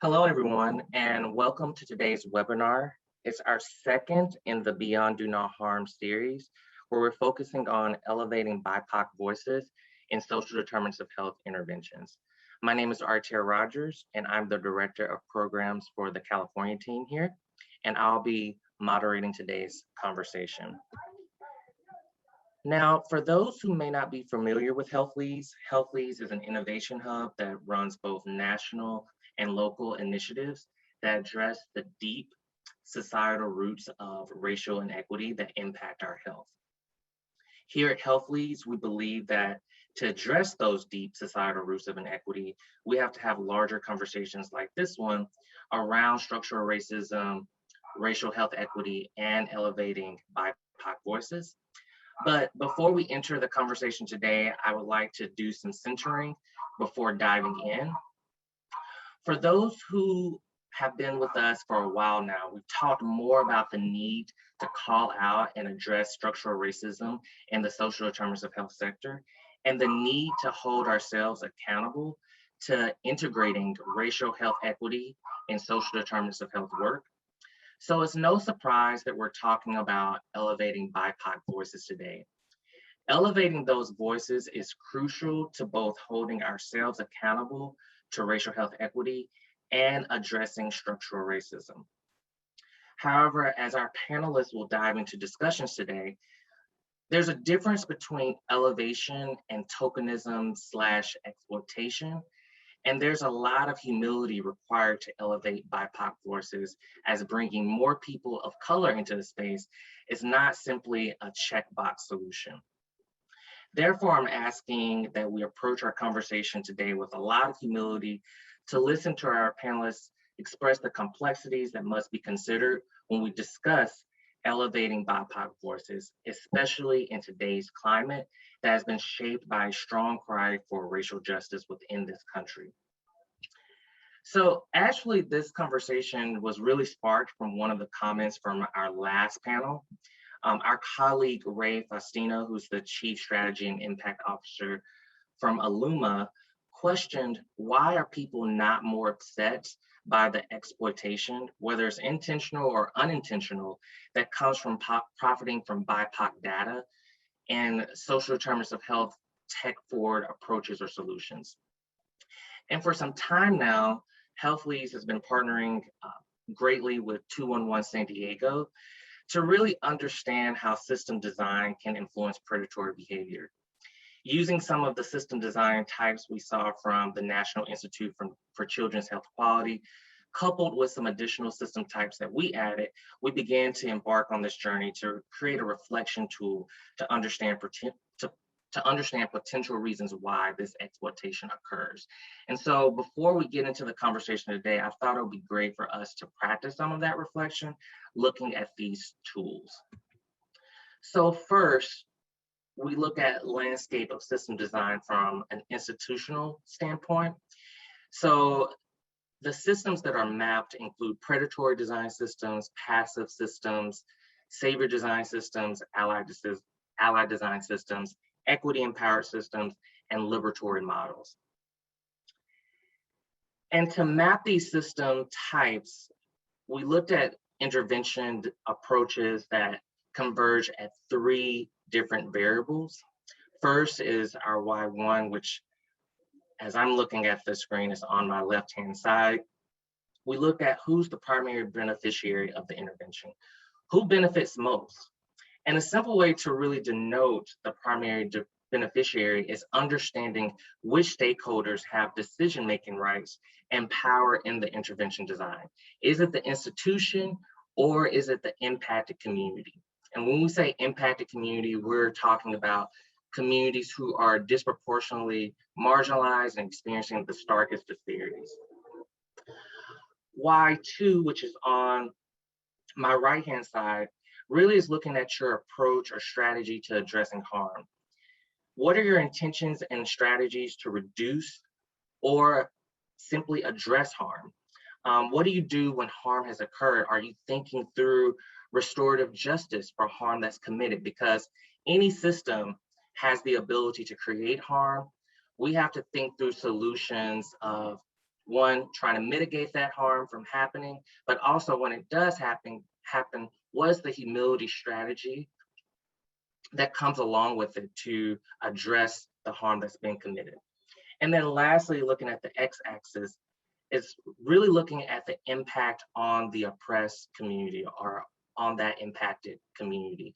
Hello, everyone, and welcome to today's webinar. It's our second in the Beyond Do Not Harm series, where we're focusing on elevating BIPOC voices in social determinants of health interventions. My name is Artia Rogers, and I'm the Director of Programs for the California team here, and I'll be moderating today's conversation. Now, for those who may not be familiar with Health Leads is an innovation hub that runs both national and local initiatives that address the deep societal roots of racial inequity that impact our health. Here at Health Leads, we believe that to address those deep societal roots of inequity, we have to have larger conversations like this one around structural racism, racial health equity, and elevating BIPOC voices. But before we enter the conversation today, I would like to do some centering before diving in. For those who have been with us for a while now, we've talked more about the need to call out and address structural racism in the social determinants of health sector and the need to hold ourselves accountable to integrating racial health equity in social determinants of health work. So it's no surprise that we're talking about elevating BIPOC voices today. Elevating those voices is crucial to both holding ourselves accountable to racial health equity and addressing structural racism. However, as our panelists will dive into discussions today, there's a difference between elevation and tokenism/exploitation. And there's a lot of humility required to elevate BIPOC voices, as bringing more people of color into the space is not simply a checkbox solution. Therefore, I'm asking that we approach our conversation today with a lot of humility to listen to our panelists express the complexities that must be considered when we discuss elevating BIPOC voices, especially in today's climate that has been shaped by a strong cry for racial justice within this country. So actually, this conversation was really sparked from one of the comments from our last panel. Our colleague, Ray Faustino, who's the Chief Strategy and Impact Officer from Aluma, questioned why are people not more upset by the exploitation, whether it's intentional or unintentional, that comes from profiting from BIPOC data and social determinants of health tech-forward approaches or solutions. And for some time now, Health Leads has been partnering greatly with 211 San Diego to really understand how system design can influence predatory behavior. Using some of the system design types we saw from the National Institute for Children's Health Quality, coupled with some additional system types that we added, we began to embark on this journey to create a reflection tool to understand potential reasons why this exploitation occurs. And so before we get into the conversation today, I thought it would be great for us to practice some of that reflection, looking at these tools. So first, we look at landscape of system design from an institutional standpoint. So the systems that are mapped include predatory design systems, passive systems, savior design systems, allied design systems, equity empowered systems, and liberatory models. And to map these system types, we looked at intervention approaches that converge at three different variables. First is our Y1, which, as I'm looking at the screen, is on my left-hand side. We looked at who's the primary beneficiary of the intervention, who benefits most. And a simple way to really denote the primary beneficiary is understanding which stakeholders have decision-making rights and power in the intervention design. Is it the institution or is it the impacted community? And when we say impacted community, we're talking about communities who are disproportionately marginalized and experiencing the starkest disparities. Y2, which is on my right-hand side, really is looking at your approach or strategy to addressing harm. What are your intentions and strategies to reduce or simply address harm? What do you do when harm has occurred? Are you thinking through restorative justice for harm that's committed? Because any system has the ability to create harm. We have to think through solutions of One, trying to mitigate that harm from happening, but also when it does happen, what is the humility strategy that comes along with it to address the harm that's been committed. And then lastly, looking at the x-axis, is really looking at the impact on the oppressed community or on that impacted community.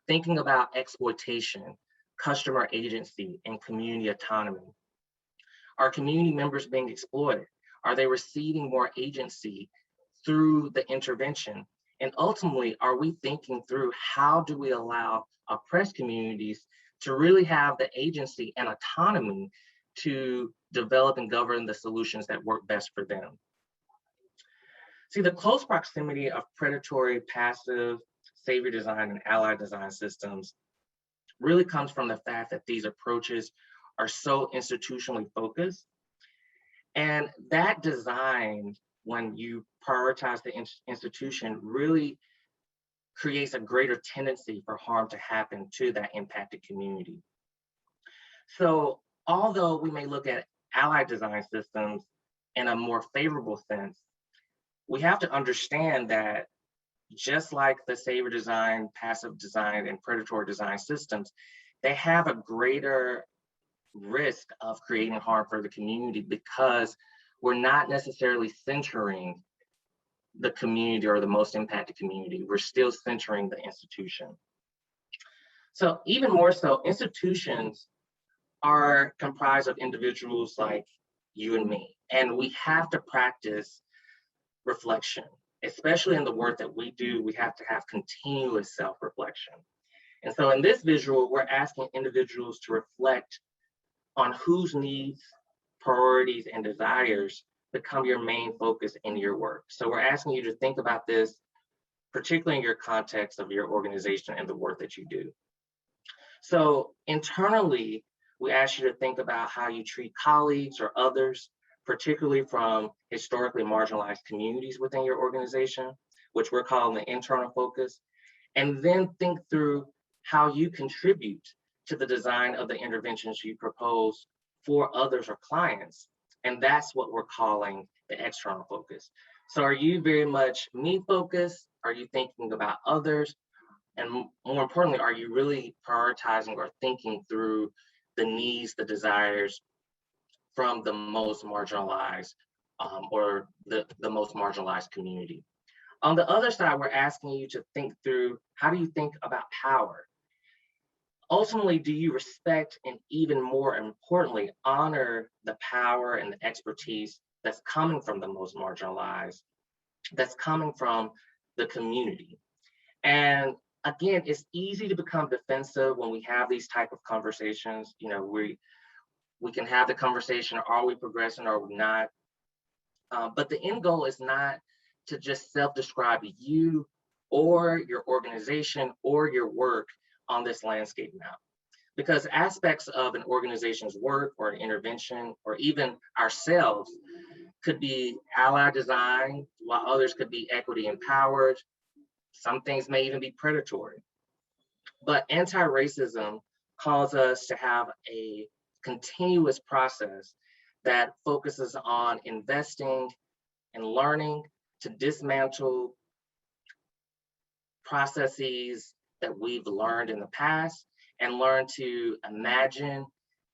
Thinking about exploitation, customer agency, and community autonomy. Are community members being exploited? Are they receiving more agency through the intervention? And ultimately, are we thinking through how do we allow oppressed communities to really have the agency and autonomy to develop and govern the solutions that work best for them? See, the close proximity of predatory, passive, savior design, and ally design systems really comes from the fact that these approaches are so institutionally focused. And that design, when you prioritize the institution, really creates a greater tendency for harm to happen to that impacted community. So although we may look at ally design systems in a more favorable sense, we have to understand that just like the savior design, passive design, and predatory design systems, they have a greater risk of creating harm for the community because we're not necessarily centering the community or the most impacted community. We're still centering the institution. So even more so, institutions are comprised of individuals like you and me, and we have to practice reflection, especially in the work that we do. We have to have continuous self-reflection. And so in this visual, we're asking individuals to reflect on whose needs, priorities, and desires become your main focus in your work. So we're asking you to think about this, particularly in your context of your organization and the work that you do. So internally, we ask you to think about how you treat colleagues or others, particularly from historically marginalized communities within your organization, which we're calling the internal focus, and then think through how you contribute to the design of the interventions you propose for others or clients. And that's what we're calling the external focus. So are you very much me focused? Are you thinking about others? And more importantly, are you really prioritizing or thinking through the needs, the desires from the most marginalized or the most marginalized community? On the other side, we're asking you to think through, how do you think about power? Ultimately, do you respect and, even more importantly, honor the power and the expertise that's coming from the most marginalized, that's coming from the community? And again, it's easy to become defensive when we have these type of conversations. You know, we can have the conversation, are we progressing or are we not? But the end goal is not to just self-describe you or your organization or your work on this landscape map. Because aspects of an organization's work or an intervention or even ourselves could be ally design, while others could be equity empowered. Some things may even be predatory. But anti-racism calls us to have a continuous process that focuses on investing and learning to dismantle processes that we've learned in the past and learn to imagine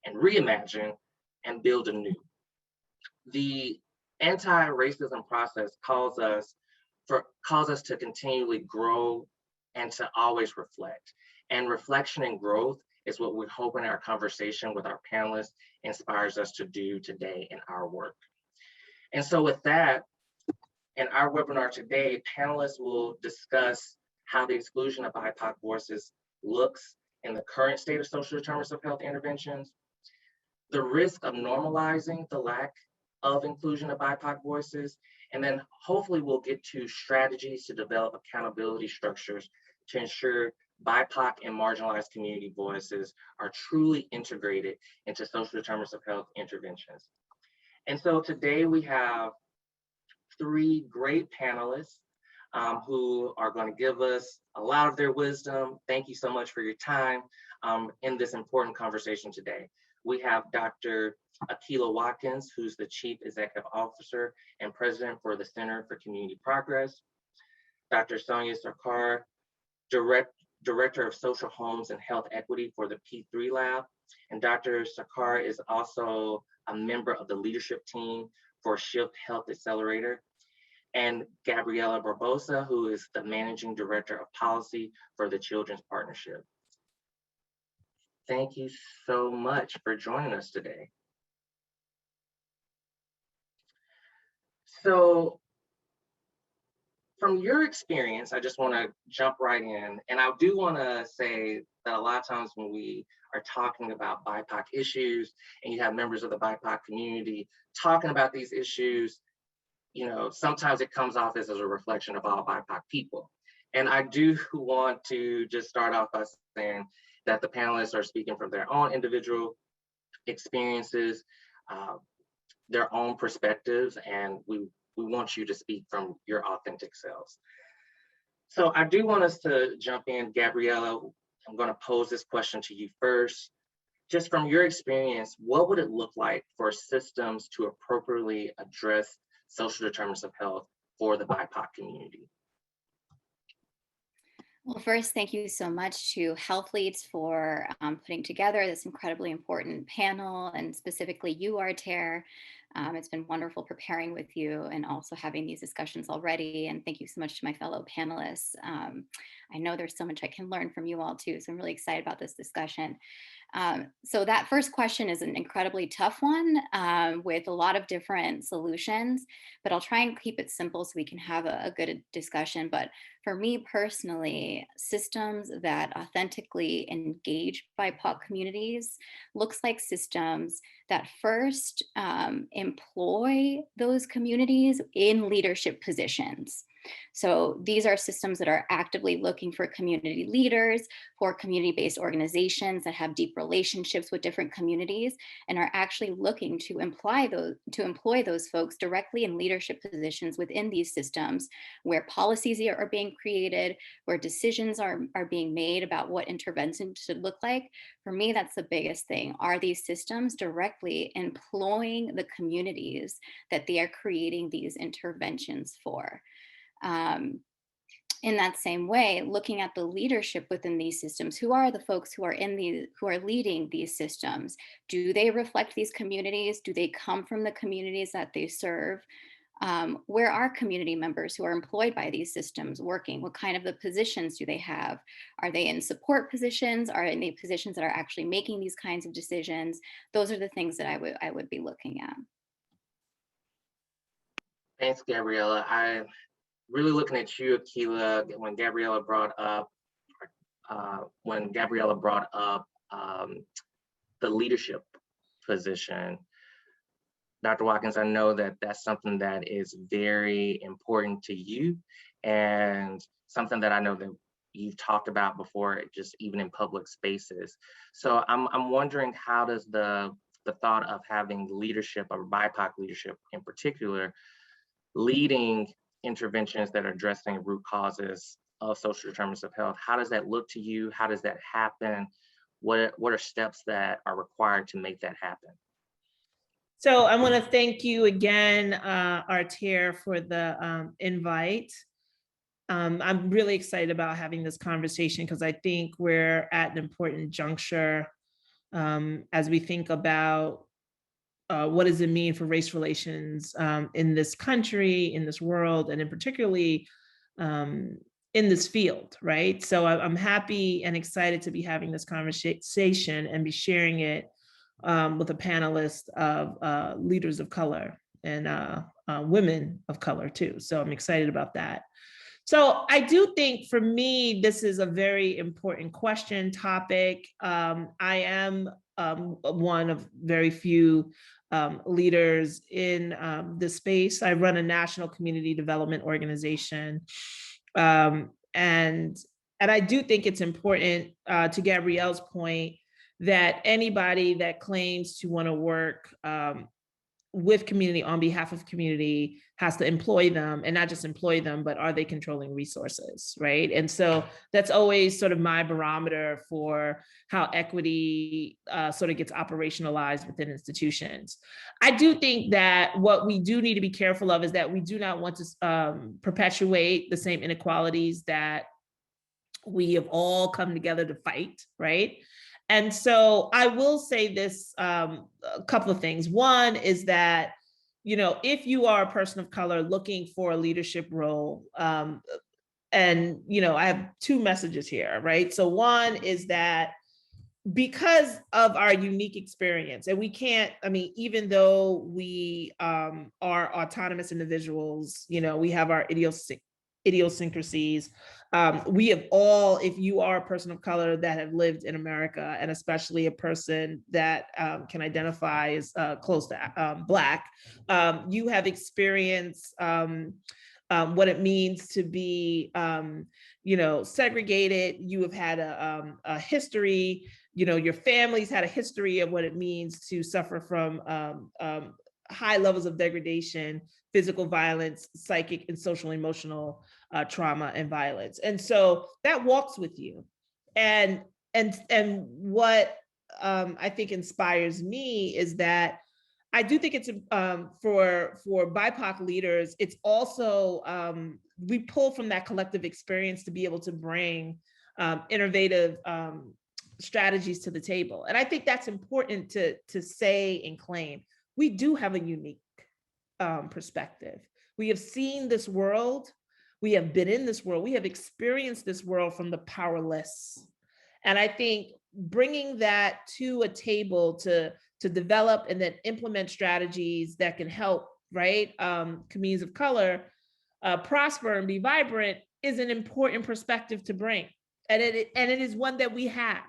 and reimagine and build anew. The anti-racism process calls us to continually grow and to always reflect. And reflection and growth is what we're hoping our conversation with our panelists inspires us to do today in our work. And so with that, in our webinar today, panelists will discuss how the exclusion of BIPOC voices looks in the current state of social determinants of health interventions, the risk of normalizing the lack of inclusion of BIPOC voices, and then hopefully we'll get to strategies to develop accountability structures to ensure BIPOC and marginalized community voices are truly integrated into social determinants of health interventions. And so today we have three great panelists who are going to give us a lot of their wisdom. Thank you so much for your time in this important conversation today. We have Dr. Akila Watkins, who's the Chief Executive Officer and President for the Center for Community Progress. Dr. Sonia Sarkar, Director of Social Homes and Health Equity for the P3 Lab. And Dr. Sarkar is also a member of the leadership team for Shift Health Accelerator. And Gabriela Barbosa, who is the Managing Director of Policy for the Children's Partnership. Thank you so much for joining us today. So from your experience, I just want to jump right in. And I do want to say that a lot of times when we are talking about BIPOC issues and you have members of the BIPOC community talking about these issues, you know, sometimes it comes off as a reflection of all BIPOC people. And I do want to just start off by saying that the panelists are speaking from their own individual experiences, their own perspectives, and we want you to speak from your authentic selves. So I do want us to jump in. Gabriela, I'm going to pose this question to you first. Just from your experience, what would it look like for systems to appropriately address social determinants of health for the BIPOC community? Well, first, thank you so much to Health Leads for putting together this incredibly important panel, and specifically you, Arter. It's been wonderful preparing with you and also having these discussions already. And thank you so much to my fellow panelists. I know there's so much I can learn from you all too, so I'm really excited about this discussion. So that first question is an incredibly tough one with a lot of different solutions, but I'll try and keep it simple so we can have a good discussion. But for me personally, systems that authentically engage BIPOC communities looks like systems that first employ those communities in leadership positions. So these are systems that are actively looking for community leaders, for community-based organizations that have deep relationships with different communities, and are actually looking to employ those folks directly in leadership positions within these systems, where policies are being created, where decisions are being made about what intervention should look like. For me, that's the biggest thing. Are these systems directly employing the communities that they are creating these interventions for? In that same way, looking at the leadership within these systems, who are the folks who are leading these systems? Do they reflect these communities? Do they come from the communities that they serve? Where are community members who are employed by these systems working? What kind of the positions do they have? Are they in support positions? Are they in positions that are actually making these kinds of decisions? Those are the things that I would be looking at. Thanks, Gabriela. I'm really looking at you, Akila, when Gabriela brought up the leadership position. Dr. Watkins, I know that that's something that is very important to you and something that I know that you've talked about before, just even in public spaces. So I'm wondering, how does the thought of having leadership, or BIPOC leadership in particular, leading interventions that are addressing root causes of social determinants of health, how does that look to you? How does that happen? What are steps that are required to make that happen? So I want to thank you again, Arter, for the invite. I'm really excited about having this conversation because I think we're at an important juncture as we think about what does it mean for race relations in this country, in this world, and in particularly in this field, right? So I'm happy and excited to be having this conversation and be sharing it with a panelist of leaders of color and women of color too. So I'm excited about that. So I do think for me, this is a very important question, topic. I am one of very few leaders in this space. I run a national community development organization. And I do think it's important, to Gabrielle's point, that anybody that claims to want to work with community, on behalf of community, has to employ them, and not just employ them, but are they controlling resources, right? And so that's always sort of my barometer for how equity sort of gets operationalized within institutions. I do think that what we do need to be careful of is that we do not want to perpetuate the same inequalities that we have all come together to fight, right? And so I will say this, a couple of things. One is that, if you are a person of color looking for a leadership role, and, I have two messages here, right? So one is that because of our unique experience, and we can't, even though we are autonomous individuals, we have our idiosyncrasies. We have all, if you are a person of color that have lived in America, and especially a person that can identify as close to Black, you have experienced what it means to be, segregated. You have had a history, your family's had a history of what it means to suffer from high levels of degradation, physical violence, psychic and social emotional trauma and violence. And so that walks with you. And what I think inspires me is that I do think it's for BIPOC leaders, it's also, we pull from that collective experience to be able to bring innovative strategies to the table. And I think that's important to say and claim. We do have a unique perspective. We have seen this world. We have been in this world. We have experienced this world from the powerless. And I think bringing that to a table to develop and then implement strategies that can help, right, communities of color prosper and be vibrant is an important perspective to bring. And it is one that we have.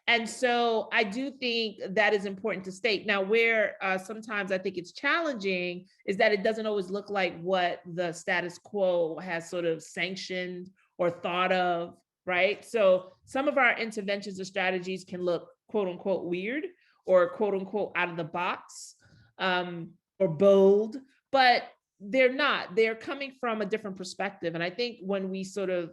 And so I do think that is important to state. Now, where sometimes I think it's challenging is that it doesn't always look like what the status quo has sort of sanctioned or thought of, right? So some of our interventions or strategies can look quote unquote weird or quote unquote out of the box or bold, but they're not. They're coming from a different perspective. And I think when we sort of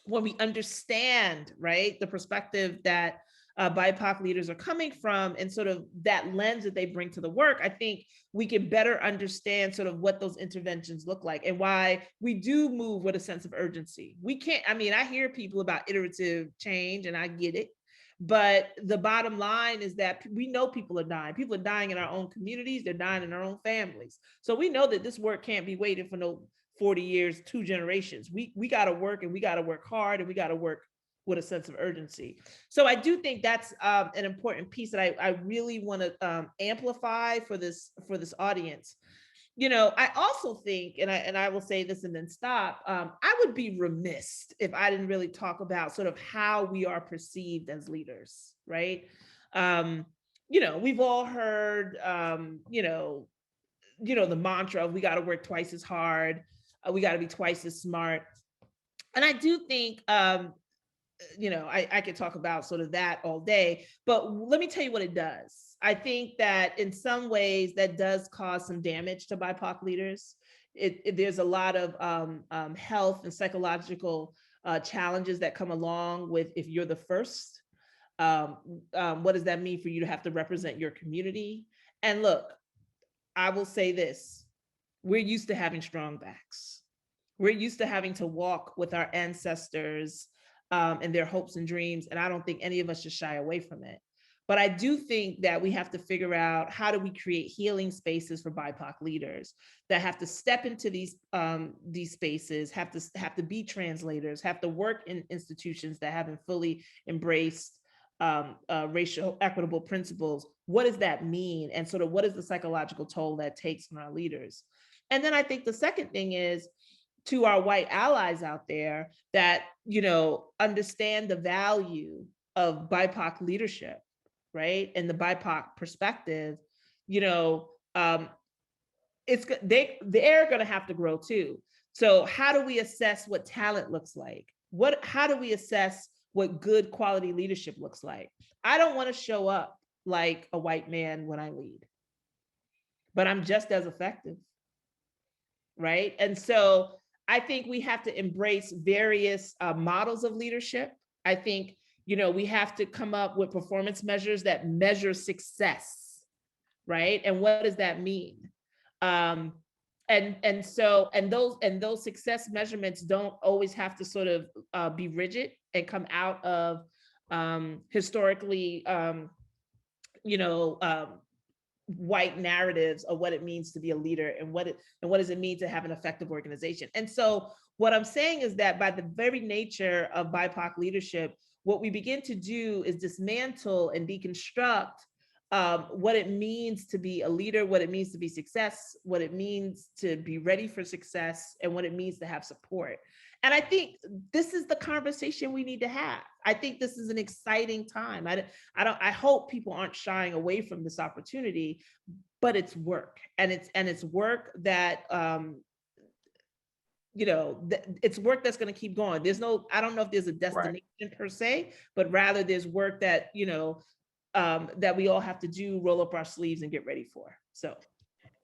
when we understand, right, the perspective that BIPOC leaders are coming from and sort of that lens that they bring to the work, I think we can better understand sort of what those interventions look like and why we do move with a sense of urgency. We can't, I hear people about iterative change and I get it, but the bottom line is that we know people are dying. People are dying in our own communities. They're dying in our own families. So we know that this work can't be waiting for no 40 years, 2 generations. We got to work, and we got to work hard, and we got to work with a sense of urgency. So I do think that's an important piece that I really want to amplify for this audience. I also think, and I will say this and then stop, I would be remiss if I didn't really talk about sort of how we are perceived as leaders, right? We've all heard, the mantra of we got to work twice as hard, we got to be twice as smart. And I do think, I could talk about sort of that all day, but let me tell you what it does. I think that in some ways that does cause some damage to BIPOC leaders. There's a lot of health and psychological challenges that come along with if you're the first. What does that mean for you to have to represent your community? And look, I will say this, we're used to having strong backs. We're used to having to walk with our ancestors and their hopes and dreams. And I don't think any of us should shy away from it. But I do think that we have to figure out how do we create healing spaces for BIPOC leaders that have to step into these spaces, have to be translators, have to work in institutions that haven't fully embraced racial equitable principles. What does that mean? And sort of what is the psychological toll that takes on our leaders? And then I think the second thing is to our white allies out there that, understand the value of BIPOC leadership, right? And the BIPOC perspective, they're going to have to grow too. So how do we assess what talent looks like? How do we assess what good quality leadership looks like? I don't want to show up like a white man when I lead. but I'm just as effective, right? And so I think we have to embrace various models of leadership. I think, we have to come up with performance measures that measure success, right? And what does that mean? And those success measurements don't always have to sort of be rigid and come out of historically, white narratives of what it means to be a leader and what does it mean to have an effective organization. And so what I'm saying is that by the very nature of BIPOC leadership, what we begin to do is dismantle and deconstruct what it means to be a leader, what it means to be success, what it means to be ready for success, and what it means to have support. And I think this is the conversation we need to have. I think this is an exciting time. I hope people aren't shying away from this opportunity, but it's work, and it's work that it's work that's going to keep going. I don't know if there's a destination per se, but rather there's work that that we all have to do, roll up our sleeves and get ready for. So,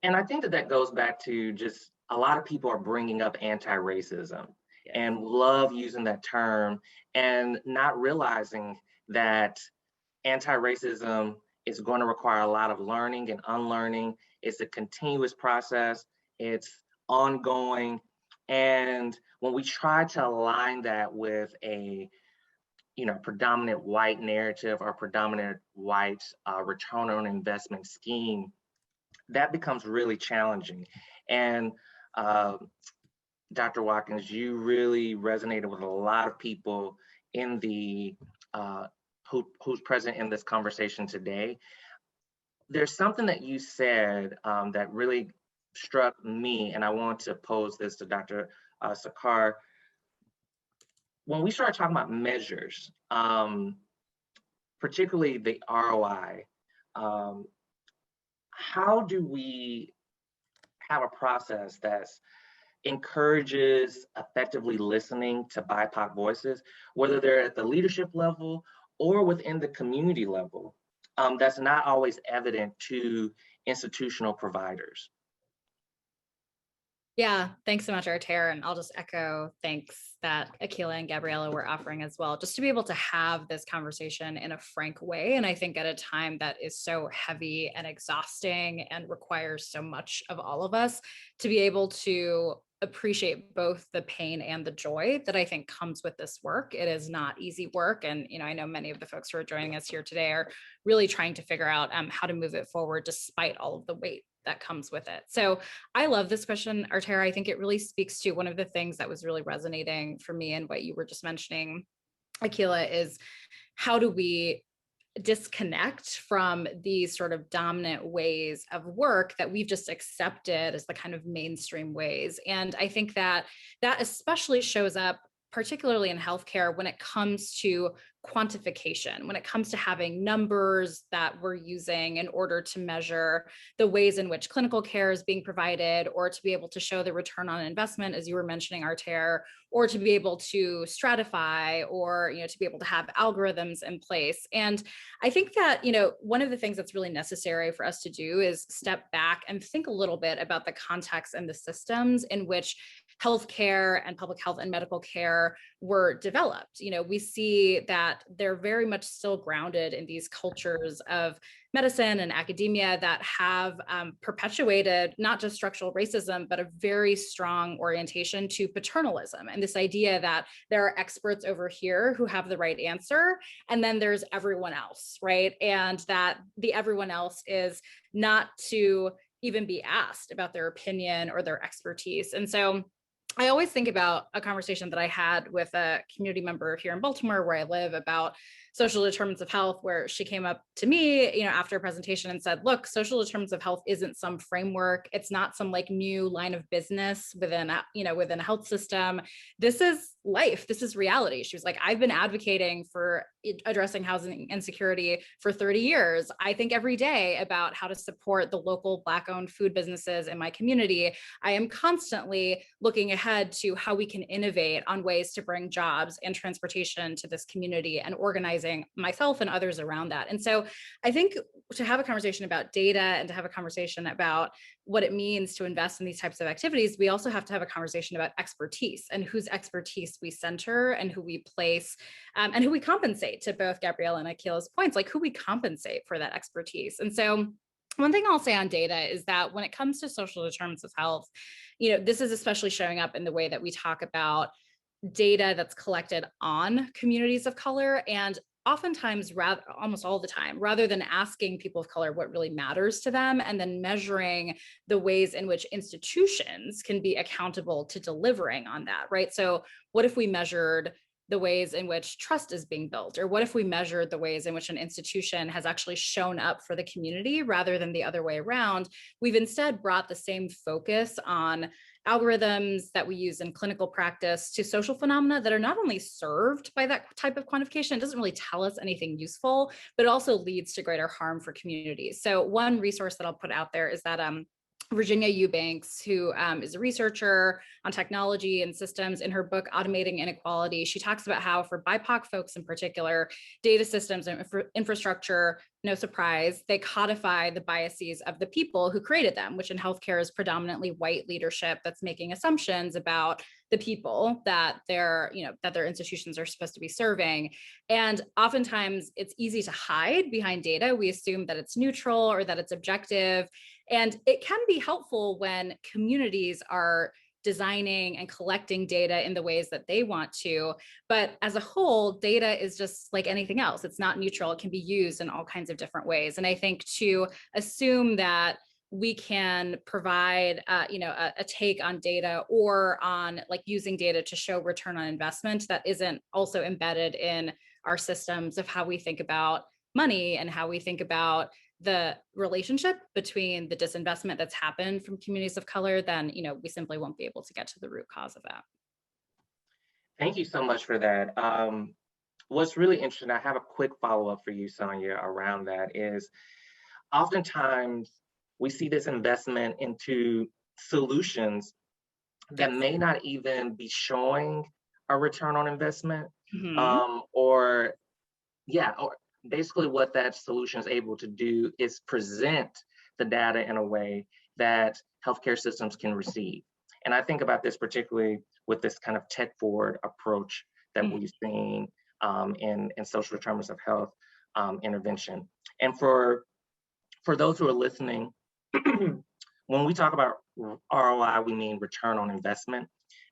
and I think that goes back to just a lot of people are bringing up anti-racism and love using that term and not realizing that anti-racism is going to require a lot of learning and unlearning. It's a continuous process. It's ongoing. And when we try to align that with a predominant white narrative or predominant white return on investment scheme, that becomes really challenging. And Dr. Watkins, you really resonated with a lot of people in the who's present in this conversation today. There's something that you said that really struck me, and I want to pose this to Dr. Sarkar. When we start talking about measures, particularly the ROI, how do we have a process that encourages effectively listening to BIPOC voices, whether they're at the leadership level or within the community level, that's not always evident to institutional providers? Yeah, thanks so much, Artair. And I'll just echo thanks that Akilah and Gabriella were offering as well, just to be able to have this conversation in a frank way. And I think at a time that is so heavy and exhausting and requires so much of all of us, to be able to appreciate both the pain and the joy that I think comes with this work. It is not easy work. And, I know many of the folks who are joining us here today are really trying to figure out how to move it forward despite all of the weight that comes with it. So I love this question, Artair. I think it really speaks to one of the things that was really resonating for me and what you were just mentioning, Akilah, is how do we disconnect from these sort of dominant ways of work that we've just accepted as the kind of mainstream ways. And I think that especially shows up particularly in healthcare when it comes to quantification, when it comes to having numbers that we're using in order to measure the ways in which clinical care is being provided, or to be able to show the return on investment, as you were mentioning, Artair, or to be able to stratify, or to be able to have algorithms in place. And I think that one of the things that's really necessary for us to do is step back and think a little bit about the context and the systems in which healthcare and public health and medical care were developed. We see that they're very much still grounded in these cultures of medicine and academia that have perpetuated not just structural racism, but a very strong orientation to paternalism, and this idea that there are experts over here who have the right answer, and then there's everyone else, right? And that the everyone else is not to even be asked about their opinion or their expertise. And so I always think about a conversation that I had with a community member here in Baltimore, where I live, about social determinants of health, where she came up to me, after a presentation and said, look, social determinants of health isn't some framework. It's not some new line of business within a health system. This is life. This is reality. She was like, I've been advocating for addressing housing insecurity for 30 years. I think every day about how to support the local Black-owned food businesses in my community. I am constantly looking ahead to how we can innovate on ways to bring jobs and transportation to this community and organize advising myself and others around that. And so I think to have a conversation about data and to have a conversation about what it means to invest in these types of activities, we also have to have a conversation about expertise and whose expertise we center and who we place and who we compensate, to both Gabriella and Akila's points, like who we compensate for that expertise. And so one thing I'll say on data is that when it comes to social determinants of health, this is especially showing up in the way that we talk about data that's collected on communities of color, and oftentimes, almost all the time, rather than asking people of color what really matters to them and then measuring the ways in which institutions can be accountable to delivering on that, right? So what if we measured the ways in which trust is being built? Or what if we measured the ways in which an institution has actually shown up for the community rather than the other way around? We've instead brought the same focus on algorithms that we use in clinical practice to social phenomena that are not only served by that type of quantification, it doesn't really tell us anything useful, but it also leads to greater harm for communities. So one resource that I'll put out there is that Virginia Eubanks, who is a researcher on technology and systems, in her book, Automating Inequality, she talks about how for BIPOC folks in particular, data systems and infrastructure, no surprise, they codify the biases of the people who created them, which in healthcare is predominantly white leadership that's making assumptions about the people that their institutions are supposed to be serving. And oftentimes it's easy to hide behind data. We assume that it's neutral or that it's objective. And it can be helpful when communities are designing and collecting data in the ways that they want to. But as a whole, data is just like anything else. It's not neutral. It can be used in all kinds of different ways. And I think to assume that we can provide a take on data or on like using data to show return on investment that isn't also embedded in our systems of how we think about money and how we think about the relationship between the disinvestment that's happened from communities of color, then we simply won't be able to get to the root cause of that. Thank you so much for that. What's really interesting, I have a quick follow-up for you, Sonia, around that is oftentimes we see this investment into solutions that may not even be showing a return on investment, or basically what that solution is able to do is present the data in a way that healthcare systems can receive. And I think about this particularly with this kind of tech forward approach that we've seen in social determinants of health intervention. And for those who are listening, when we talk about ROI, we mean return on investment.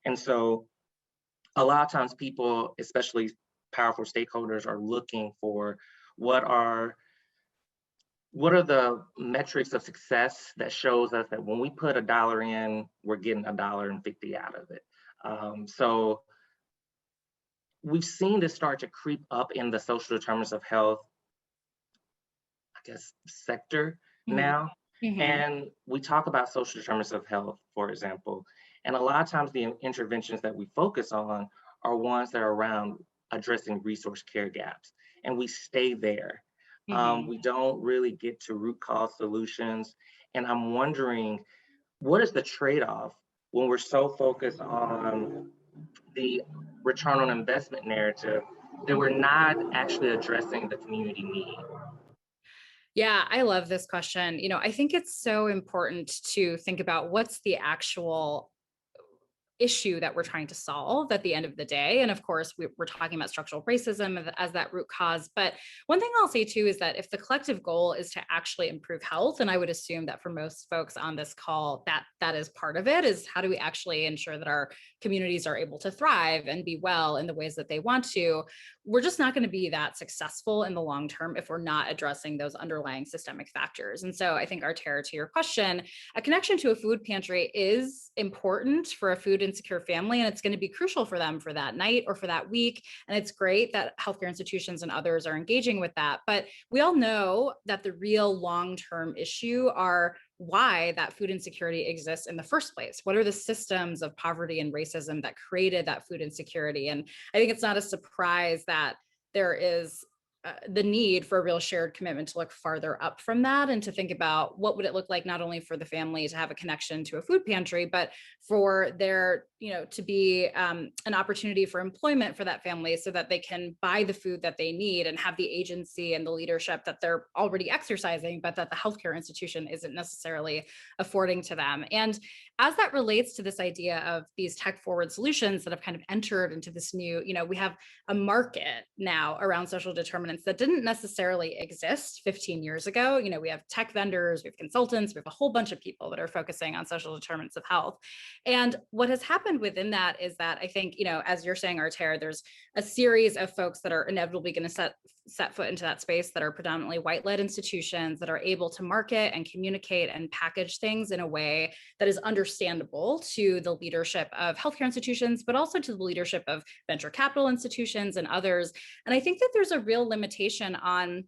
And so a lot of times people, especially powerful stakeholders, are looking for what are the metrics of success that shows us that when we put $1 in, we're getting $1.50 out of it. So we've seen this start to creep up in the social determinants of health, I guess, sector now. And we talk about social determinants of health, for example, and a lot of times the interventions that we focus on are ones that are around addressing resource care gaps, and we stay there. We don't really get to root cause solutions. And I'm wondering, what is the trade-off when we're so focused on the return on investment narrative that we're not actually addressing the community need? Yeah, I love this question. I think it's so important to think about what's the actual issue that we're trying to solve at the end of the day. And of course, we're talking about structural racism as that root cause. But one thing I'll say too is that if the collective goal is to actually improve health, and I would assume that for most folks on this call, that is part of it, is how do we actually ensure that our communities are able to thrive and be well in the ways that they want to? We're just not going to be that successful in the long term if we're not addressing those underlying systemic factors. And so I think, Artera, to your question, a connection to a food pantry is important for a food insecure family, and it's going to be crucial for them for that night or for that week. And it's great that healthcare institutions and others are engaging with that. But we all know that the real long-term issue are why that food insecurity exists in the first place. What are the systems of poverty and racism that created that food insecurity? And I think it's not a surprise that there is the need for a real shared commitment to look farther up from that and to think about what would it look like not only for the family to have a connection to a food pantry, but for there, to be an opportunity for employment for that family so that they can buy the food that they need and have the agency and the leadership that they're already exercising, but that the healthcare institution isn't necessarily affording to them. And as that relates to this idea of these tech forward solutions that have kind of entered into this new, we have a market now around social determinants that didn't necessarily exist 15 years ago. We have tech vendors, we have consultants, we have a whole bunch of people that are focusing on social determinants of health. And what has happened within that is that I think, as you're saying, Arter, there's a series of folks that are inevitably going to set foot into that space that are predominantly white-led institutions that are able to market and communicate and package things in a way that is understandable to the leadership of healthcare institutions, but also to the leadership of venture capital institutions and others. And I think that there's a real limitation on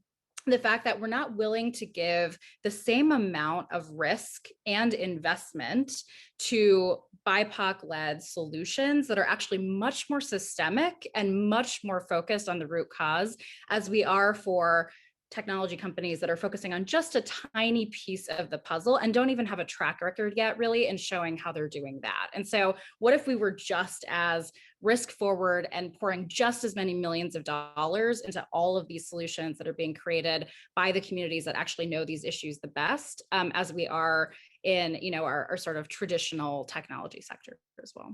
the fact that we're not willing to give the same amount of risk and investment to BIPOC-led solutions that are actually much more systemic and much more focused on the root cause as we are for technology companies that are focusing on just a tiny piece of the puzzle and don't even have a track record yet really in showing how they're doing that. And so what if we were just as risk forward and pouring just as many millions of dollars into all of these solutions that are being created by the communities that actually know these issues the best, as we are in our sort of traditional technology sector as well.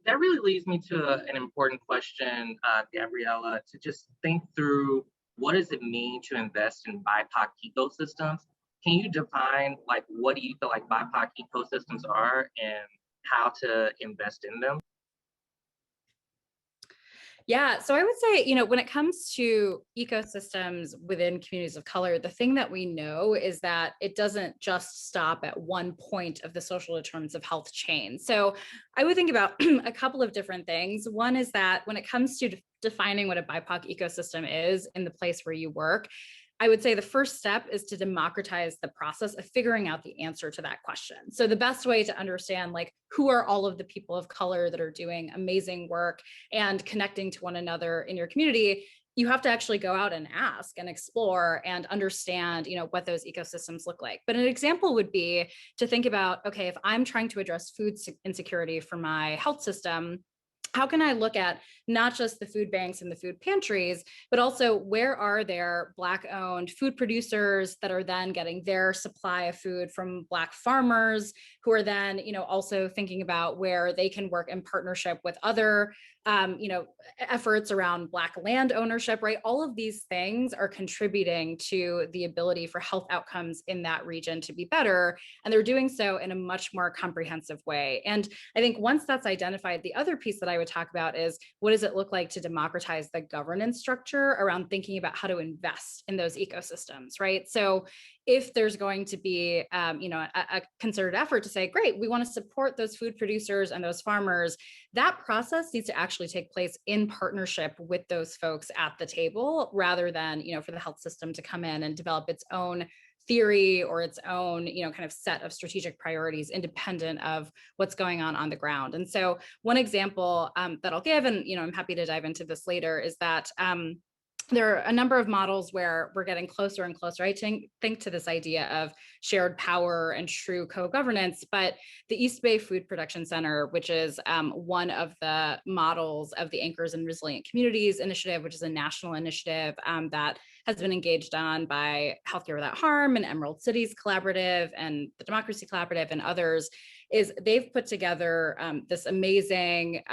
That really leads me to an important question, Gabriella, to just think through what does it mean to invest in BIPOC ecosystems? Can you define what do you feel like BIPOC ecosystems are and how to invest in them? Yeah, so I would say, when it comes to ecosystems within communities of color, the thing that we know is that it doesn't just stop at one point of the social determinants of health chain. So I would think about a couple of different things. One is that when it comes to defining what a BIPOC ecosystem is in the place where you work, I would say the first step is to democratize the process of figuring out the answer to that question. So the best way to understand who are all of the people of color that are doing amazing work and connecting to one another in your community, you have to actually go out and ask and explore and understand, what those ecosystems look like. But an example would be to think about, okay, if I'm trying to address food insecurity for my health system, how can I look at not just the food banks and the food pantries, but also where are there Black-owned food producers that are then getting their supply of food from Black farmers who are then, also thinking about where they can work in partnership with other, efforts around Black land ownership, right? All of these things are contributing to the ability for health outcomes in that region to be better. And they're doing so in a much more comprehensive way. And I think once that's identified, the other piece that I would talk about is what does it look like to democratize the governance structure around thinking about how to invest in those ecosystems, right? So if there's going to be, a concerted effort to say, great, we want to support those food producers and those farmers, that process needs to actually take place in partnership with those folks at the table, rather than, for the health system to come in and develop its own theory or its own, kind of set of strategic priorities independent of what's going on the ground. And so one example that I'll give, and, I'm happy to dive into this later, is that there are a number of models where we're getting closer and closer, I think, to this idea of shared power and true co-governance. But the East Bay Food Production Center, which is one of the models of the Anchors in Resilient Communities initiative, which is a national initiative that has been engaged on by Healthcare Without Harm and Emerald Cities Collaborative and the Democracy Collaborative and others, is they've put together this amazing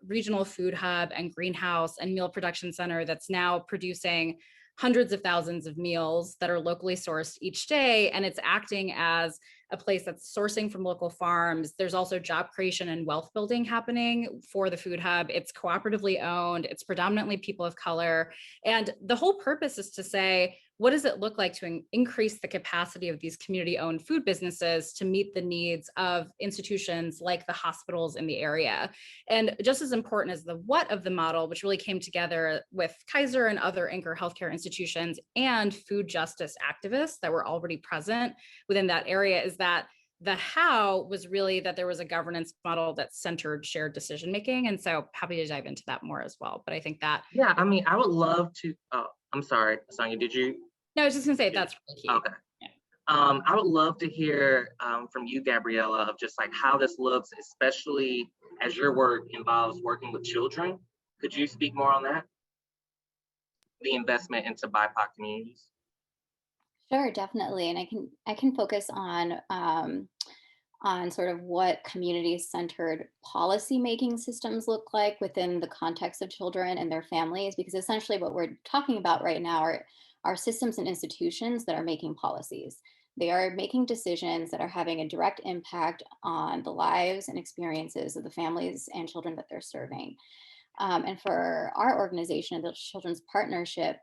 regional food hub and greenhouse and meal production center that's now producing hundreds of thousands of meals that are locally sourced each day. And it's acting as a place that's sourcing from local farms. There's also job creation and wealth building happening for the food hub. It's cooperatively owned. It's predominantly people of color. And the whole purpose is to say, what does it look like to increase the capacity of these community-owned food businesses to meet the needs of institutions like the hospitals in the area? And just as important as the what of the model, which really came together with Kaiser and other anchor healthcare institutions and food justice activists that were already present within that area, is that the how was really that there was a governance model that centered shared decision making. And so happy to dive into that more as well. But I think that, Yeah, I mean, I would love to, I'm sorry, Sonia, did you? no, I was just gonna say that's really key. Okay. Yeah. I would love to hear from you, Gabriella, of just like how this looks, especially as your work involves working with children. Could you speak more on that? The investment into BIPOC communities. Sure, definitely. And I can focus on sort of what community-centered policy making systems look like within the context of children and their families, because essentially what we're talking about right now are systems and institutions that are making policies. They are making decisions that are having a direct impact on the lives and experiences of the families and children that they're serving. And for our organization, the Children's Partnership,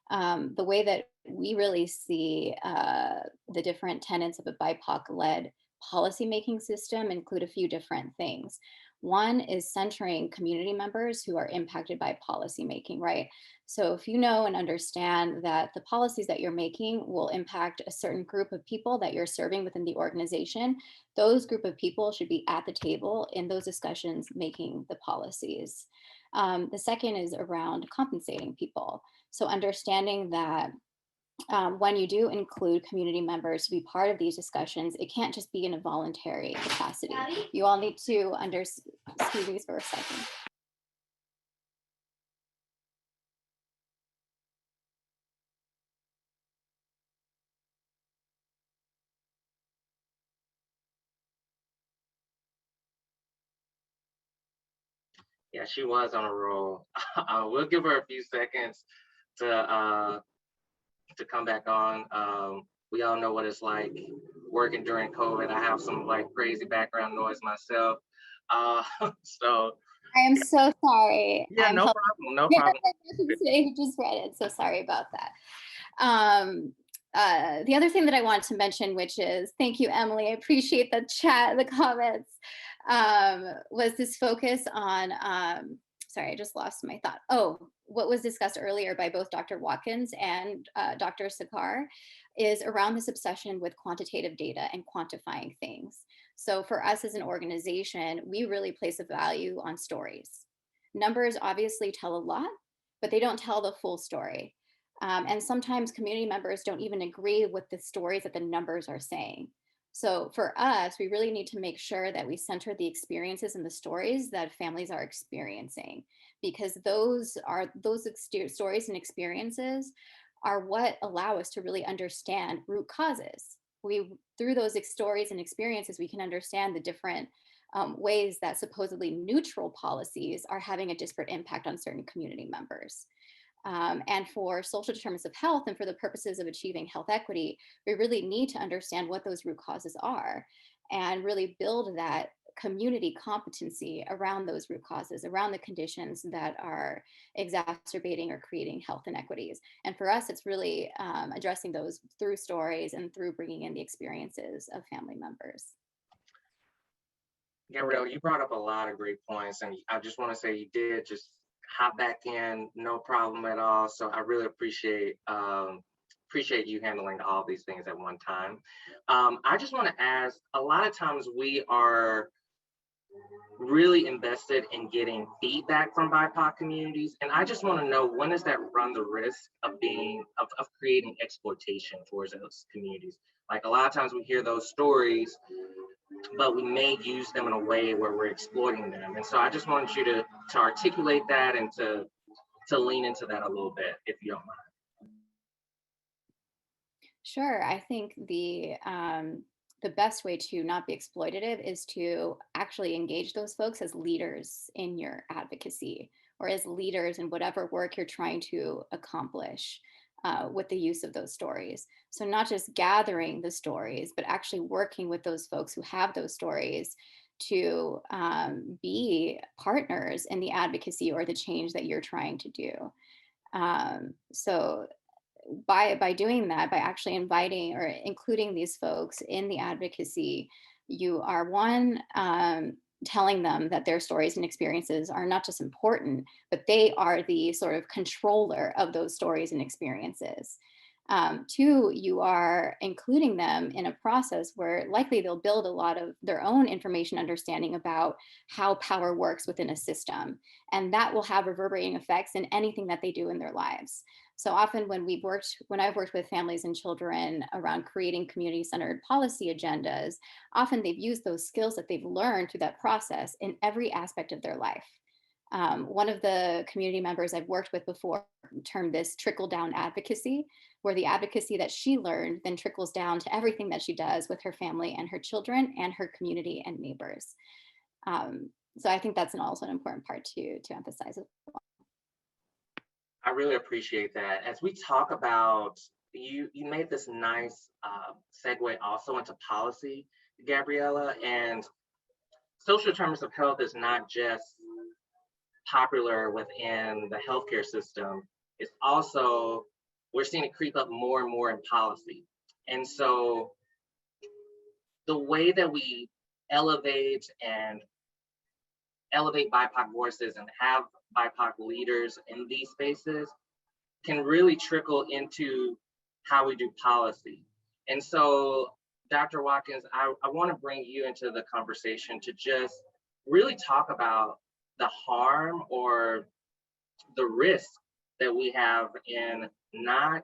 the way that we really see the different tenets of a BIPOC-led policymaking system include a few different things. One is centering community members who are impacted by policymaking, right? So if you know and understand that the policies that you're making will impact a certain group of people that you're serving within the organization, those group of people should be at the table in those discussions making the policies. The second is around compensating people. So understanding that when you do include community members to be part of these discussions, it can't just be in a voluntary capacity. You all need to excuse me for a second. Yeah, she was on a roll. We'll give her a few seconds to come back on. We all know what it's like working during COVID. I have some like crazy background noise myself. So I am so sorry. yeah, no problem, no problem. Who just read it. So sorry about that. The other thing that I wanted to mention, which is, thank you, Emily. I appreciate the chat, the comments, was this focus on, sorry, I just lost my thought. Oh, what was discussed earlier by both Dr. Watkins and Dr. Sakar is around this obsession with quantitative data and quantifying things. So for us as an organization, we really place a value on stories. Numbers obviously tell a lot, but they don't tell the full story. And sometimes community members don't even agree with the stories that the numbers are saying. So for us, we really need to make sure that we center the experiences and the stories that families are experiencing, because those stories and experiences are what allow us to really understand root causes. Through those stories and experiences, we can understand the different ways that supposedly neutral policies are having a disparate impact on certain community members. And for social determinants of health and for the purposes of achieving health equity, we really need to understand what those root causes are and really build that community competency around those root causes, around the conditions that are exacerbating or creating health inequities. And for us, it's really addressing those through stories and through bringing in the experiences of family members. Gabrielle, you brought up a lot of great points, and I just want to say you did just hop back in, no problem at all. So I really appreciate you handling all these things at one time. I just want to ask, a lot of times we are really invested in getting feedback from BIPOC communities, and I just want to know, when does that run the risk of creating exploitation towards those communities? Like a lot of times we hear those stories, but we may use them in a way where we're exploiting them. And so I just wanted you to articulate that and to lean into that a little bit, if you don't mind. Sure. I think the best way to not be exploitative is to actually engage those folks as leaders in your advocacy or as leaders in whatever work you're trying to accomplish with the use of those stories. So not just gathering the stories, but actually working with those folks who have those stories to be partners in the advocacy or the change that you're trying to do. So by doing that, by actually inviting or including these folks in the advocacy, you are telling them that their stories and experiences are not just important, but they are the sort of controller of those stories and experiences. Two, you are including them in a process where likely they'll build a lot of their own information understanding about how power works within a system. And that will have reverberating effects in anything that they do in their lives. So often when I've worked with families and children around creating community-centered policy agendas, often they've used those skills that they've learned through that process in every aspect of their life. One of the community members I've worked with before termed this trickle down advocacy, where the advocacy that she learned then trickles down to everything that she does with her family and her children and her community and neighbors. So I think that's also an important part to emphasize. I really appreciate that. As we talk about, you made this nice segue also into policy, Gabriella, and social determinants of health is not just popular within the healthcare system. It's also, we're seeing it creep up more and more in policy. And so the way that we elevate BIPOC voices and have BIPOC leaders in these spaces can really trickle into how we do policy. And so, Dr. Watkins, I want to bring you into the conversation to just really talk about the harm or the risk that we have in not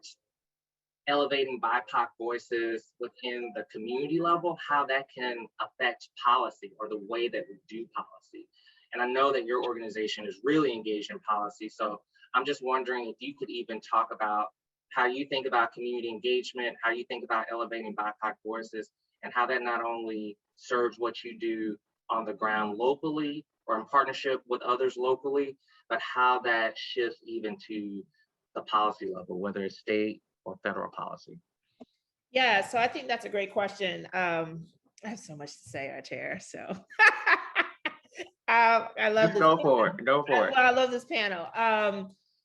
elevating BIPOC voices within the community level, how that can affect policy or the way that we do policy. And I know that your organization is really engaged in policy. So I'm just wondering if you could even talk about how you think about community engagement, how you think about elevating BIPOC voices, and how that not only serves what you do on the ground locally or in partnership with others locally, but how that shifts even to the policy level, whether it's state or federal policy. Yeah, so I think that's a great question. I have so much to say, our chair, so. I love this. Go for it. I love this panel.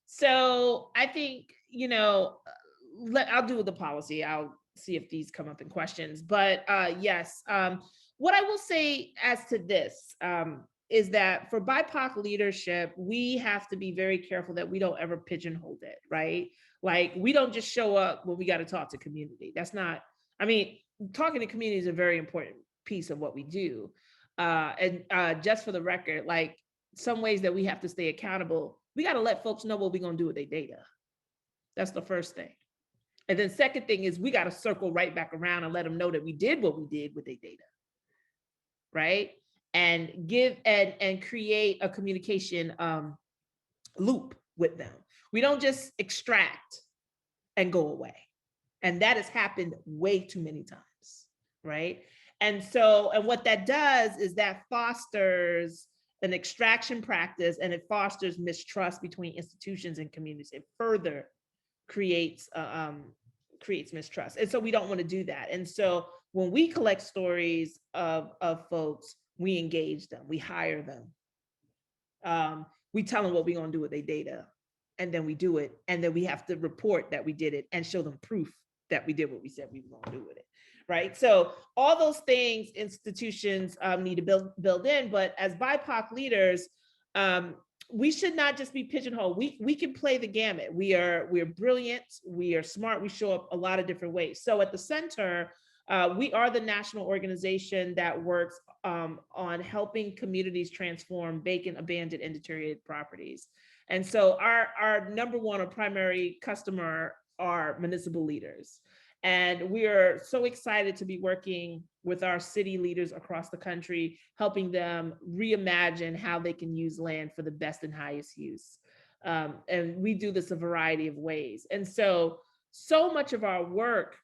So I think, I'll do with the policy. I'll see if these come up in questions. But yes, what I will say as to this is that for BIPOC leadership, we have to be very careful that we don't ever pigeonhole it, right? Like, we don't just show up when we got to talk to community. That's not, talking to community is a very important piece of what we do. And just for the record, like, some ways that we have to stay accountable, we got to let folks know what we're going to do with their data. That's the first thing. And then second thing is we got to circle right back around and let them know that we did what we did with their data, right? And give and create a communication loop with them. We don't just extract and go away. And that has happened way too many times, right? And so, and what that does is that fosters an extraction practice, and it fosters mistrust between institutions and communities. It further creates mistrust. And so we don't want to do that. And so when we collect stories of folks, we engage them, we hire them. We tell them what we're going to do with their data, and then we do it. And then we have to report that we did it and show them proof that we did what we said we were going to do with it. Right. So all those things institutions need to build in. But as BIPOC leaders, we should not just be pigeonholed. We can play the gamut. We're brilliant. We are smart. We show up a lot of different ways. So at the center, we are the national organization that works on helping communities transform vacant, abandoned, and deteriorated properties. And so our number one or primary customer are municipal leaders. And we are so excited to be working with our city leaders across the country, helping them reimagine how they can use land for the best and highest use. And we do this a variety of ways. And so much of our work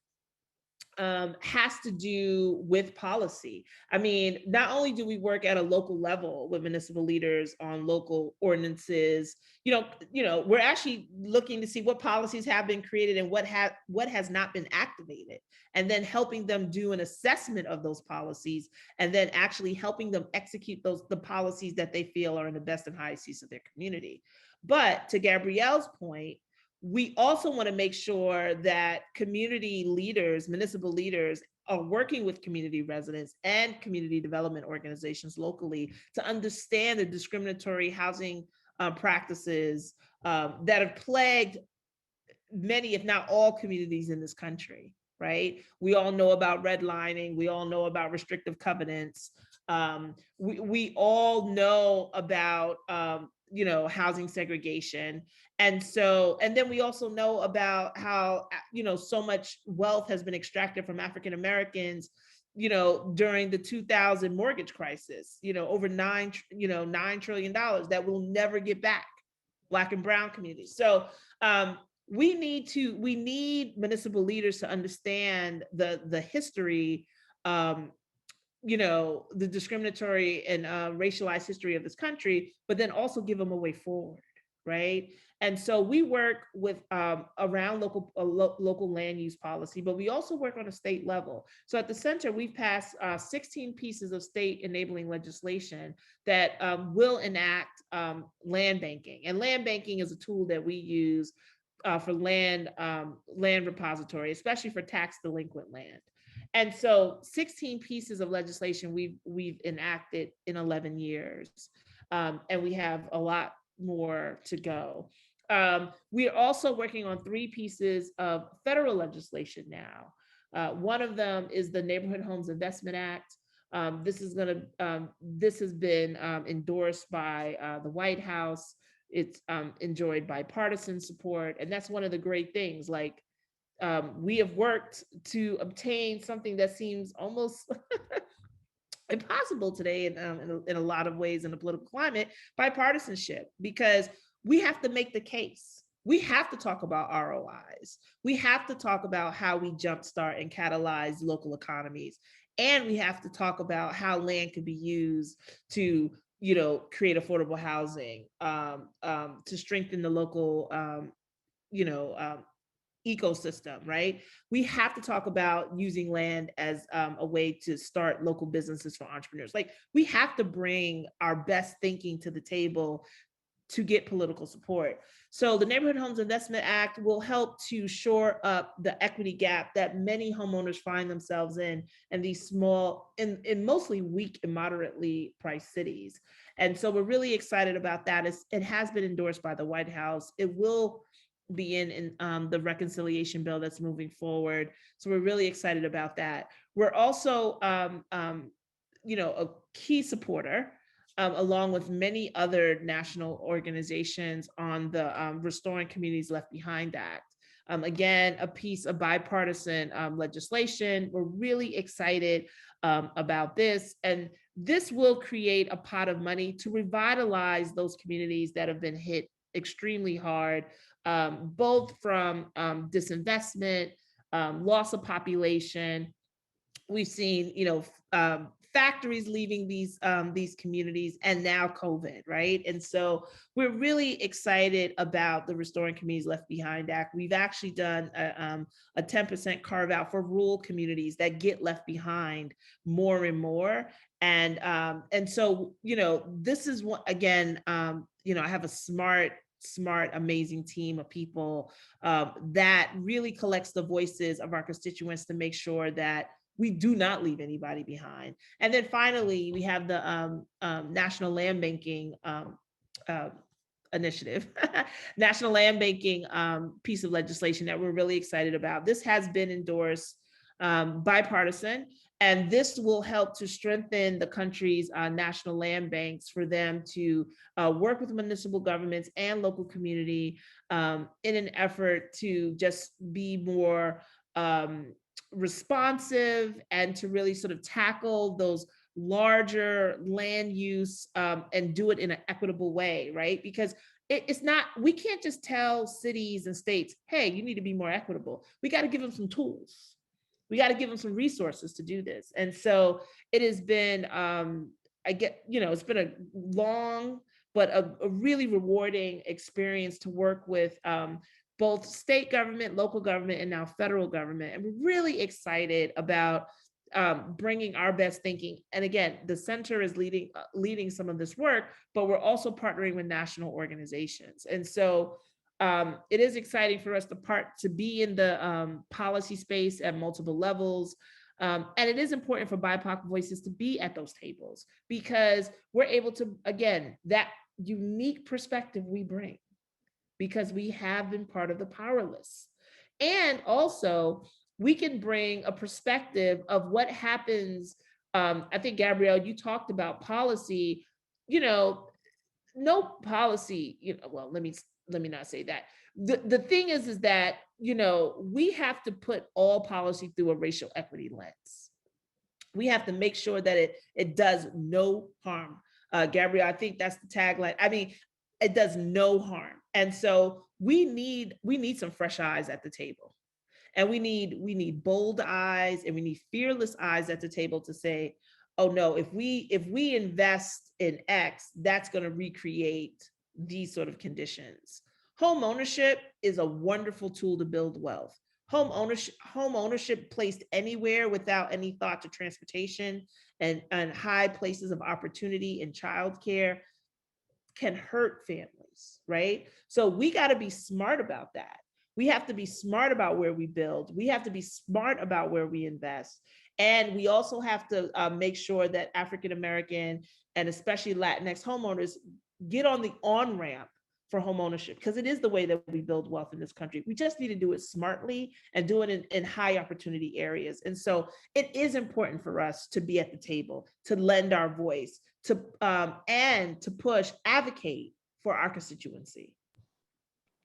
has to do with policy. Not only do we work at a local level with municipal leaders on local ordinances, we're actually looking to see what policies have been created and what has not been activated, and then helping them do an assessment of those policies, and then actually helping them execute the policies that they feel are in the best and highest use of their community. But to Gabrielle's point, we also want to make sure that community leaders, municipal leaders, are working with community residents and community development organizations locally to understand the discriminatory housing practices that have plagued many, if not all, communities in this country, right? We all know about redlining. We all know about restrictive covenants. We all know about, housing segregation. And then we also know about how, so much wealth has been extracted from African Americans, during the 2000 mortgage crisis, over $9 trillion that we'll never get back, Black and brown communities. So we need municipal leaders to understand the history, the discriminatory and racialized history of this country, but then also give them a way forward, right? And so we work with around local land use policy, but we also work on a state level. So at the center, we've passed 16 pieces of state enabling legislation that will enact land banking. And land banking is a tool that we use for land repository, especially for tax delinquent land. And so 16 pieces of legislation we've enacted in 11 years. And we have a lot more to go. We are also working on 3 pieces of federal legislation now. One of them is the Neighborhood Homes Investment Act. This has been endorsed by the White House. It's enjoyed bipartisan support. And that's one of the great things. Like, we have worked to obtain something that seems almost impossible today in a lot of ways in the political climate, bipartisanship, because we have to make the case. We have to talk about ROIs. We have to talk about how we jumpstart and catalyze local economies. And we have to talk about how land could be used to, create affordable housing, to strengthen the local, ecosystem, right? We have to talk about using land as a way to start local businesses for entrepreneurs. Like, we have to bring our best thinking to the table to get political support. So the Neighborhood Homes Investment Act will help to shore up the equity gap that many homeowners find themselves in these small, in mostly weak and moderately priced cities. And so we're really excited about that. It has been endorsed by the White House. It will be in the reconciliation bill that's moving forward. So we're really excited about that. We're also, a key supporter, along with many other national organizations, on the Restoring Communities Left Behind Act. Again, a piece of bipartisan legislation. We're really excited about this. And this will create a pot of money to revitalize those communities that have been hit extremely hard, both from disinvestment, loss of population. We've seen, factories leaving these communities, and now COVID, right? And so we're really excited about the Restoring Communities Left Behind Act. We've actually done a 10% carve out for rural communities that get left behind more and more. And so, this is what, again, I have a smart, amazing team of people that really collects the voices of our constituents to make sure that we do not leave anybody behind. And then finally, we have the National Land Banking initiative, National Land Banking piece of legislation that we're really excited about. This has been endorsed bipartisan, and this will help to strengthen the country's national land banks for them to work with municipal governments and local community in an effort to just be more responsive and to really sort of tackle those larger land use and do it in an equitable way, right? Because it's not, we can't just tell cities and states, hey, you need to be more equitable. We got to give them some tools. We got to give them some resources to do this. And so it has been, it's been a long, but a really rewarding experience to work with both state government, local government, and now federal government. And we're really excited about bringing our best thinking. And again, the center is leading some of this work, but we're also partnering with national organizations. And so it is exciting for us to be in the policy space at multiple levels. And it is important for BIPOC voices to be at those tables, because we're able to, again, that unique perspective we bring, because we have been part of the powerless. And also, we can bring a perspective of what happens. I think, Gabrielle, you talked about policy. No policy, well, let me not say that. The thing is that, we have to put all policy through a racial equity lens. We have to make sure that it does no harm. Gabrielle, I think that's the tagline. I mean, it does no harm. And so we need some fresh eyes at the table. And we need bold eyes, and we need fearless eyes at the table to say, oh no, if we invest in X, that's going to recreate these sort of conditions. Home ownership is a wonderful tool to build wealth. Home ownership placed anywhere without any thought to transportation and high places of opportunity in childcare can hurt families, right? So we got to be smart about that. We have to be smart about where we build. We have to be smart about where we invest. And we also have to make sure that African-American and especially Latinx homeowners get on the on-ramp for home ownership, because it is the way that we build wealth in this country. We just need to do it smartly and do it in high opportunity areas. And so it is important for us to be at the table, to lend our voice, and to push, advocate for our constituency.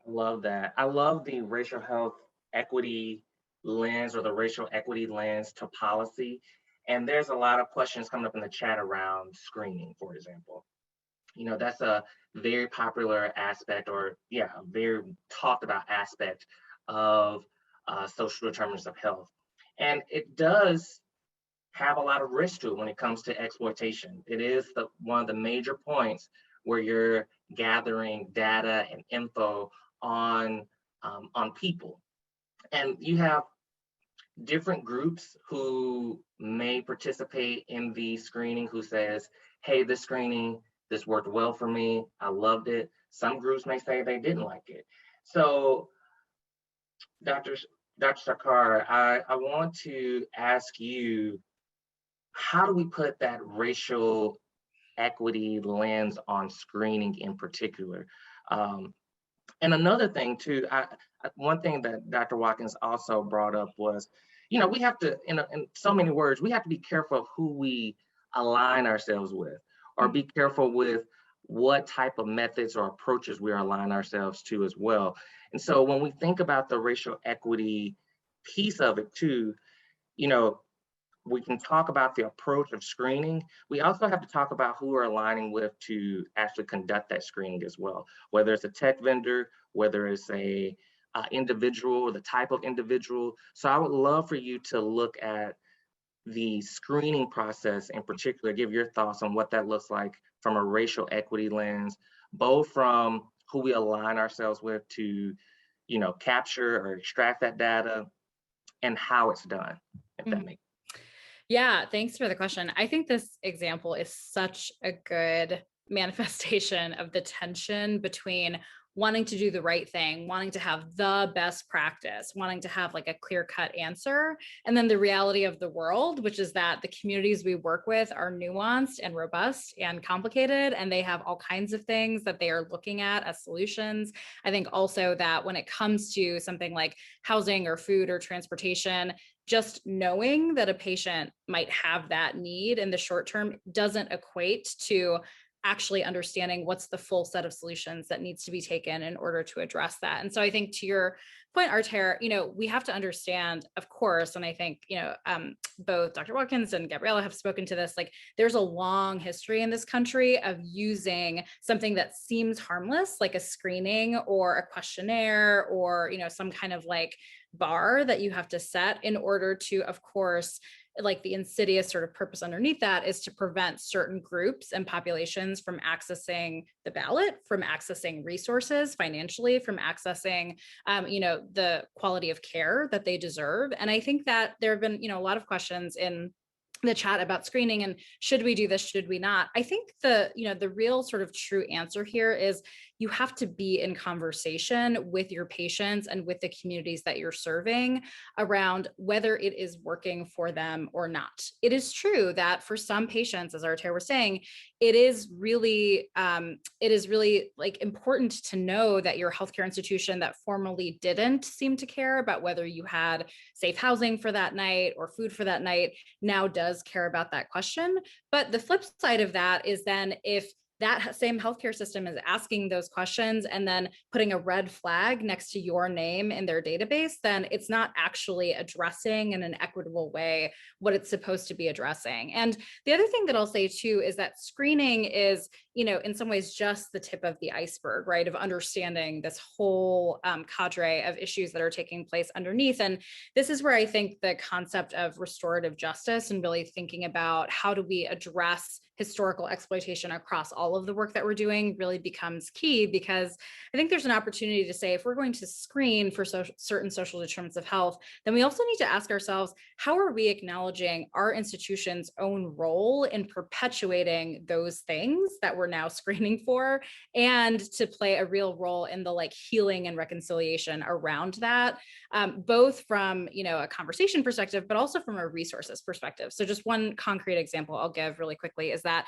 I love that. I love the racial health equity lens, or the racial equity lens to policy. And there's a lot of questions coming up in the chat around screening, for example. That's a very popular aspect, or a very talked about aspect of social determinants of health. And it does have a lot of risk to it when it comes to exploitation. It is one of the major points where you're gathering data and info on people. And you have different groups who may participate in the screening who says, hey, this worked well for me, I loved it. Some groups may say they didn't like it. So Dr. Sarkar, I want to ask you, how do we put that racial equity lens on screening in particular? And another thing too, one thing that Dr. Watkins also brought up was, we have to, in so many words, we have to be careful of who we align ourselves with, or be careful with what type of methods or approaches we align ourselves to as well. And so when we think about the racial equity piece of it too, we can talk about the approach of screening. We also have to talk about who we're aligning with to actually conduct that screening as well, whether it's a tech vendor, whether it's a individual, or the type of individual. So I would love for you to look at the screening process in particular, give your thoughts on what that looks like from a racial equity lens, both from who we align ourselves with to, capture or extract that data, and how it's done, if that makes sense. Yeah, thanks for the question. I think this example is such a good manifestation of the tension between wanting to do the right thing, wanting to have the best practice, wanting to have like a clear-cut answer, and then the reality of the world, which is that the communities we work with are nuanced and robust and complicated, and they have all kinds of things that they are looking at as solutions. I think also that when it comes to something like housing or food or transportation, just knowing that a patient might have that need in the short term doesn't equate to actually understanding what's the full set of solutions that needs to be taken in order to address that. And so I think to your point, Arter, we have to understand, of course, and I think, both Dr. Watkins and Gabriella have spoken to this, like there's a long history in this country of using something that seems harmless, like a screening or a questionnaire or, some kind of like bar that you have to set in order to, of course, like the insidious sort of purpose underneath that is to prevent certain groups and populations from accessing the ballot, from accessing resources financially, from accessing, the quality of care that they deserve. And I think that there have been, a lot of questions in the chat about screening and should we do this, should we not? I think the real sort of true answer here is you have to be in conversation with your patients and with the communities that you're serving around whether it is working for them or not. It is true that for some patients, as our chair was saying, it is really like important to know that your healthcare institution that formerly didn't seem to care about whether you had safe housing for that night or food for that night now does care about that question. But the flip side of that is then if that same healthcare system is asking those questions and then putting a red flag next to your name in their database, then it's not actually addressing in an equitable way what it's supposed to be addressing. And the other thing that I'll say too is that screening is, in some ways just the tip of the iceberg, right, of understanding this whole cadre of issues that are taking place underneath. And this is where I think the concept of restorative justice and really thinking about how do we address historical exploitation across all of the work that we're doing really becomes key, because I think there's an opportunity to say, if we're going to screen for certain social determinants of health, then we also need to ask ourselves, how are we acknowledging our institution's own role in perpetuating those things that we're now screening for, and to play a real role in the like healing and reconciliation around that, both from a conversation perspective, but also from a resources perspective. So just one concrete example I'll give really quickly is that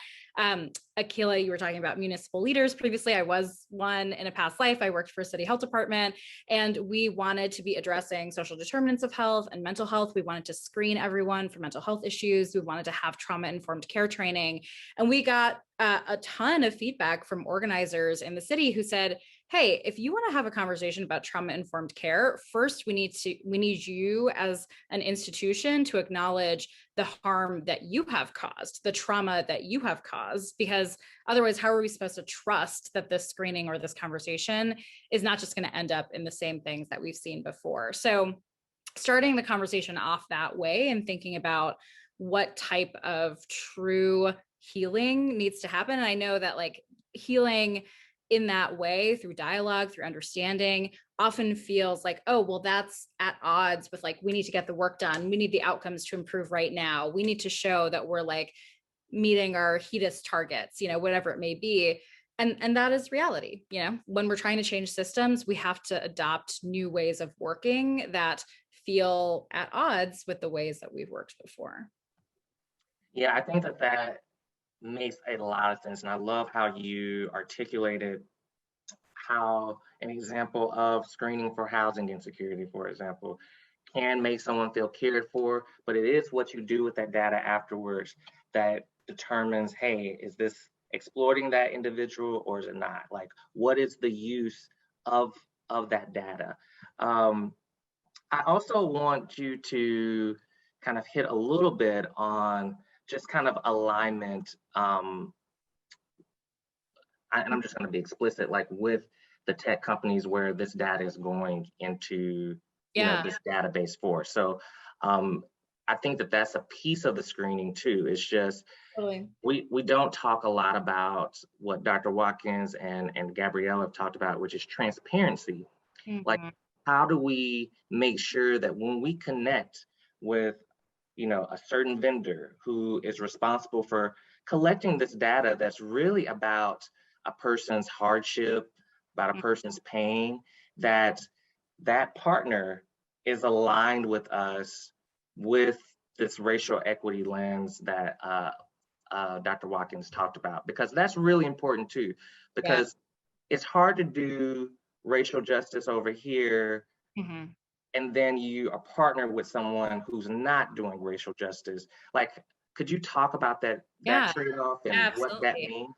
Akila, you were talking about municipal leaders previously. I was one in a past life. I worked for a city health department, and we wanted to be addressing social determinants of health and mental health. We wanted to screen everyone for mental health issues. We wanted to have trauma-informed care training. And we got a ton of feedback from organizers in the city who said, hey, if you want to have a conversation about trauma-informed care, first we need you as an institution to acknowledge the harm that you have caused, the trauma that you have caused, because otherwise, how are we supposed to trust that this screening or this conversation is not just going to end up in the same things that we've seen before? So starting the conversation off that way and thinking about what type of true healing needs to happen. And I know that like healing in that way, through dialogue, through understanding, often feels like, oh, well, that's at odds with like, we need to get the work done. We need the outcomes to improve right now. We need to show that we're like meeting our HEDIS targets, whatever it may be. And that is reality. When we're trying to change systems, we have to adopt new ways of working that feel at odds with the ways that we've worked before. Yeah, I think that makes a lot of sense. And I love how you articulated how an example of screening for housing insecurity, for example, can make someone feel cared for, but it is what you do with that data afterwards that determines, hey, is this exploiting that individual or is it not? Like, what is the use of that data? I also want you to kind of hit a little bit on just kind of alignment, and I'm just going to be explicit, like with the tech companies where this data is going into this database for. So I think that that's a piece of the screening too. It's just totally. we don't talk a lot about what Dr. Watkins and Gabriella have talked about, which is transparency. Mm-hmm. Like, how do we make sure that when we connect with a certain vendor who is responsible for collecting this data that's really about a person's hardship, about a person's pain, that partner is aligned with us with this racial equity lens that Dr. Watkins talked about, because that's really important too, because it's hard to do racial justice over here, and then you are partnered with someone who's not doing racial justice. Like, could you talk about that trade-off and what that means?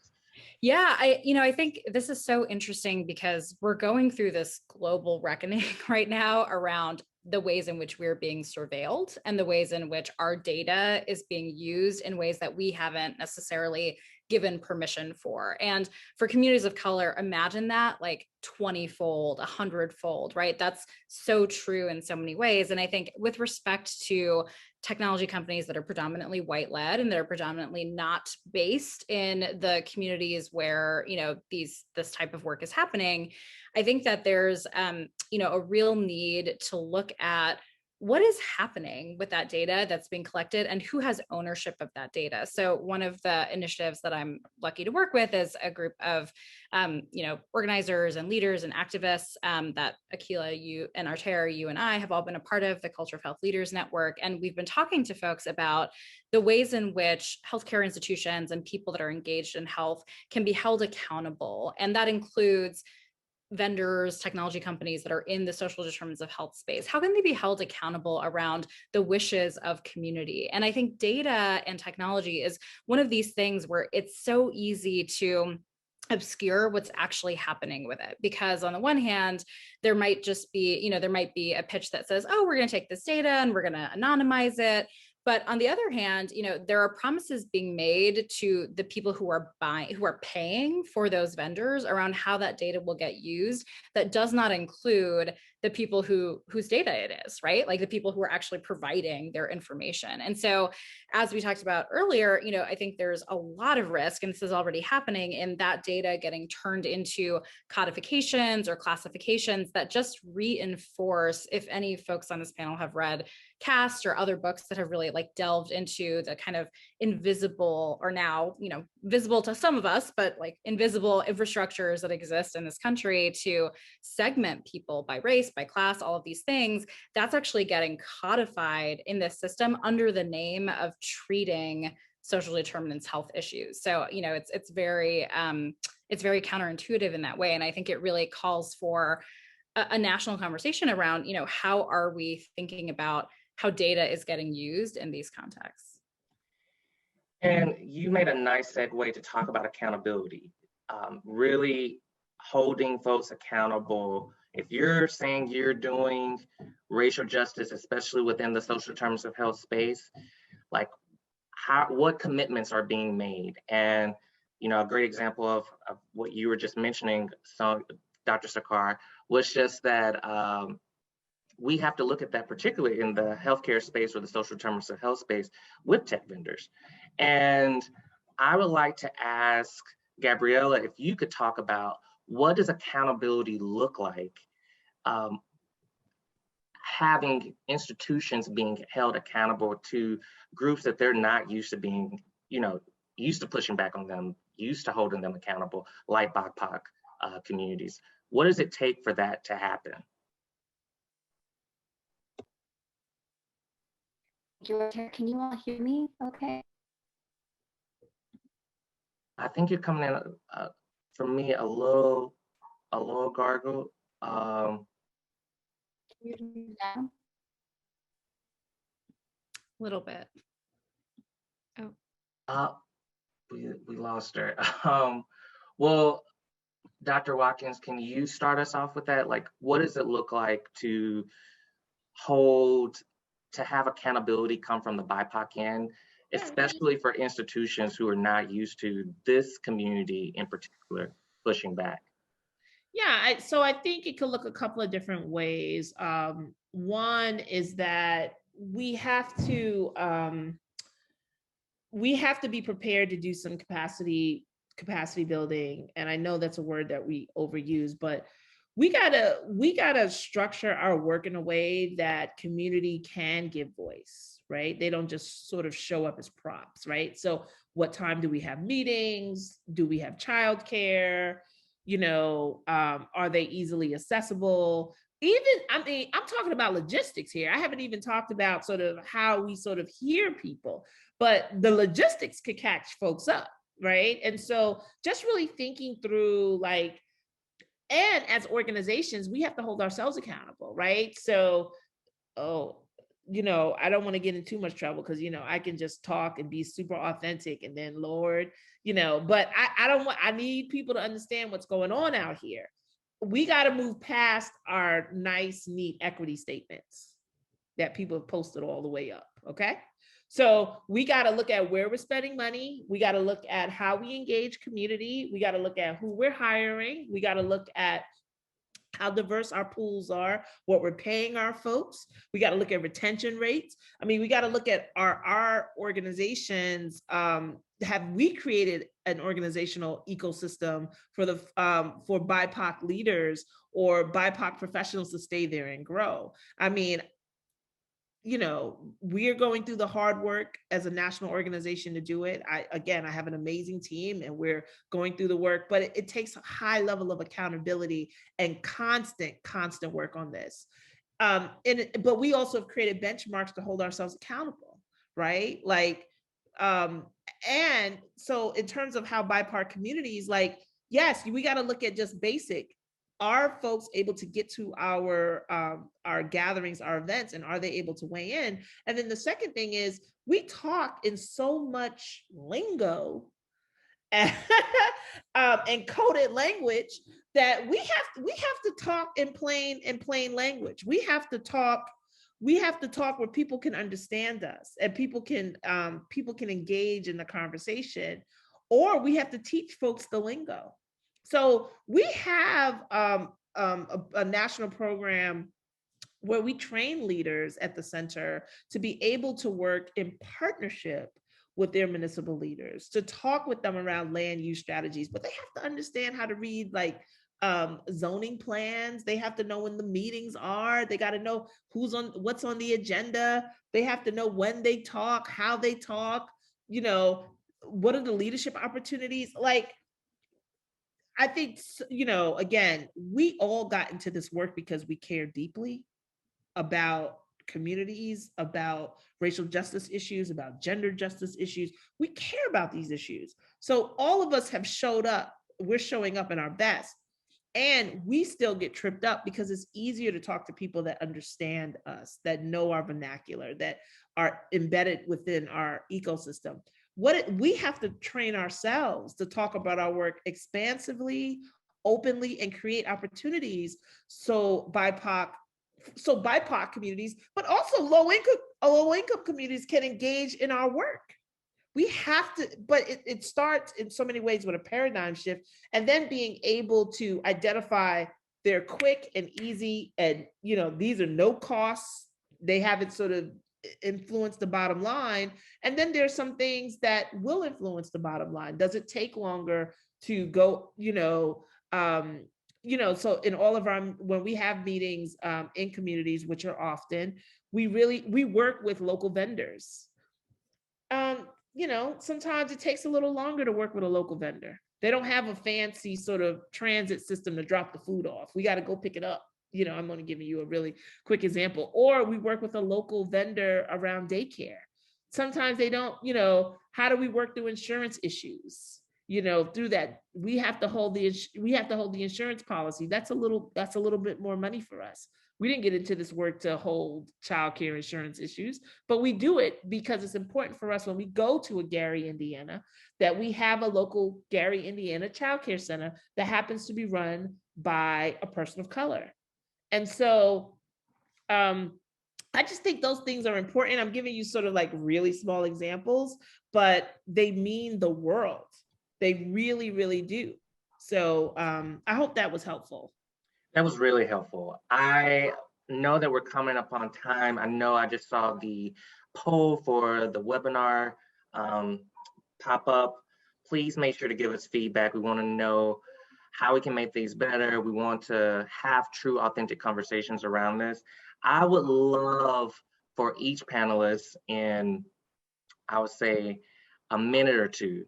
Yeah, I think this is so interesting because we're going through this global reckoning right now around the ways in which we're being surveilled and the ways in which our data is being used in ways that we haven't necessarily given permission for. And for communities of color, imagine that like 20-fold, 100-fold, right? That's so true in so many ways. And I think with respect to technology companies that are predominantly white-led and that are predominantly not based in the communities where, this type of work is happening, I think that there's, a real need to look at what is happening with that data that's being collected and who has ownership of that data. So one of the initiatives that I'm lucky to work with is a group of organizers and leaders and activists that Akila, you and Artera, you and I have all been a part of, the Culture of Health Leaders Network. And we've been talking to folks about the ways in which healthcare institutions and people that are engaged in health can be held accountable. And that includes vendors, technology companies that are in the social determinants of health space. How can they be held accountable around the wishes of community? And I think data and technology is one of these things where it's so easy to obscure what's actually happening with it. Because on the one hand, there might just be, there might be a pitch that says, oh, we're going to take this data and we're going to anonymize it. But on the other hand, there are promises being made to the people who are paying for those vendors around how that data will get used. That does not include the people whose data it is, right? Like the people who are actually providing their information. And so, as we talked about earlier, I think there's a lot of risk, and this is already happening, in that data getting turned into codifications or classifications that just reinforce, if any folks on this panel have read Cast or other books that have really delved into the kind of invisible, or now, visible to some of us, but invisible infrastructures that exist in this country to segment people by race, by class, all of these things. That's actually getting codified in this system under the name of treating social determinants health issues. So, it's very counterintuitive in that way. And I think it really calls for a national conversation around, how are we thinking about how data is getting used in these contexts. And you made a nice segue to talk about accountability, really holding folks accountable. If you're saying you're doing racial justice, especially within the social determinants of health space, what commitments are being made? And a great example of what you were just mentioning, so Dr. Sarkar, was just that we have to look at that, particularly in the healthcare space or the social determinants of health space, with tech vendors. And I would like to ask Gabriella if you could talk about, what does accountability look like, having institutions being held accountable to groups that they're not used to being, used to pushing back on them, used to holding them accountable, like BIPOC communities. What does it take for that to happen? Can you all hear me okay? I think you're coming in, for me, a little gargled. Can you hear me now? A little bit. We lost her. Well, Dr. Watkins, can you start us off with that? What does it look like to have accountability come from the BIPOC end, especially for institutions who are not used to this community in particular pushing back? Yeah, so I think it could look a couple of different ways. One is that we have to be prepared to do some capacity building. And I know that's a word that we overuse, but we gotta structure our work in a way that community can give voice, right? They don't just sort of show up as props, right? So what time do we have meetings? Do we have childcare? Are they easily accessible? I'm talking about logistics here. I haven't even talked about sort of how we sort of hear people, but the logistics could catch folks up, right? And so just really thinking through and as organizations, we have to hold ourselves accountable, right? So, I don't want to get in too much trouble because, I can just talk and be super authentic and then Lord, but I need people to understand what's going on out here. We got to move past our nice, neat equity statements that people have posted all the way up, okay? So we got to look at where we're spending money. We got to look at how we engage community. We got to look at who we're hiring. We got to look at how diverse our pools are, what we're paying our folks. We got to look at retention rates. I mean, we got to look at our organizations. Have we created an organizational ecosystem for BIPOC leaders or BIPOC professionals to stay there and grow? I mean, we are going through the hard work as a national organization to do it. I have an amazing team and we're going through the work, but it takes a high level of accountability and constant work on this. But we also have created benchmarks to hold ourselves accountable, right? And so in terms of how BIPOC communities, yes, we got to look at just basic. Are folks able to get to our gatherings, our events, and are they able to weigh in? And then the second thing is we talk in so much lingo and, and coded language that we have to talk in plain language. We have to talk where people can understand us and people can engage in the conversation, or we have to teach folks the lingo. So we have a national program where we train leaders at the center to be able to work in partnership with their municipal leaders, to talk with them around land use strategies, but they have to understand how to read zoning plans. They have to know when the meetings are. They got to know what's on the agenda. They have to know when they talk, how they talk, what are the leadership opportunities. I think, again, we all got into this work because we care deeply about communities, about racial justice issues, about gender justice issues. We care about these issues. So all of us have showed up. We're showing up in our best. And we still get tripped up because it's easier to talk to people that understand us, that know our vernacular, that are embedded within our ecosystem. We have to train ourselves to talk about our work expansively, openly, and create opportunities so BIPOC communities, but also low income communities can engage in our work. We have to, but it starts in so many ways with a paradigm shift, and then being able to identify they're quick and easy, and these are no costs. They haven't sort of influenced the bottom line. And then there's some things that will influence the bottom line. Does it take longer to go, so in all of our, when we have meetings in communities, which are often, we work with local vendors. Sometimes it takes a little longer to work with a local vendor. They don't have a fancy sort of transit system to drop the food off. We got to go pick it up. I'm only giving you a really quick example. Or we work with a local vendor around daycare. Sometimes they don't, how do we work through insurance issues? Through that, we have to hold the insurance policy. That's a little bit more money for us. We didn't get into this work to hold childcare insurance issues, but we do it because it's important for us when we go to a Gary, Indiana, that we have a local Gary, Indiana childcare center that happens to be run by a person of color. And so I just think those things are important. I'm giving you sort of really small examples, but they mean the world. They really, really do. So I hope that was helpful. That was really helpful. I know that we're coming up on time. I know I just saw the poll for the webinar pop up. Please make sure to give us feedback. We want to know how we can make things better. We want to have true, authentic conversations around this. I would love for each panelist in, I would say, a minute or two.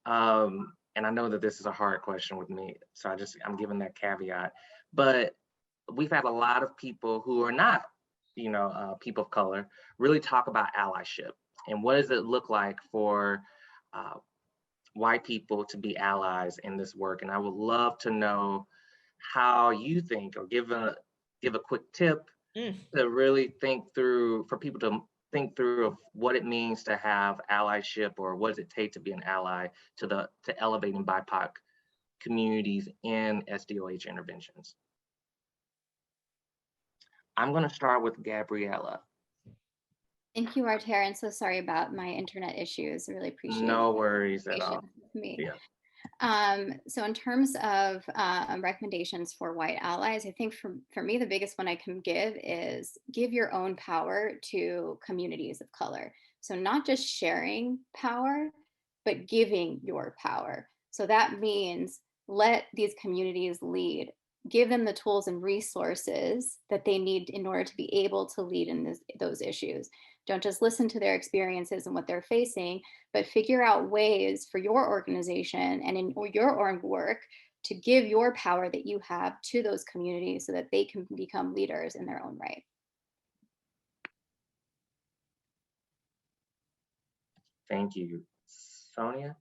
And I know that this is a hard question with me, so I'm giving that caveat. But we've had a lot of people who are not, people of color, really talk about allyship and what does it look like for white people to be allies in this work. And I would love to know how you think, or give a quick tip to really think through, for people to think through of what it means to have allyship, or what does it take to be an ally to elevating BIPOC communities in SDOH interventions. I'm going to start with Gabriella. Thank you, Arter, and so sorry about my internet issues. I really appreciate it. No worries at all. Yeah. So in terms of recommendations for white allies, I think for me, the biggest one I can give is give your own power to communities of color. So not just sharing power, but giving your power. So that means let these communities lead. give them the tools and resources that they need in order to be able to lead in those issues. Don't just listen to their experiences and what they're facing, but figure out ways for your organization and in your own work to give your power that you have to those communities so that they can become leaders in their own right. Thank you. Sonia?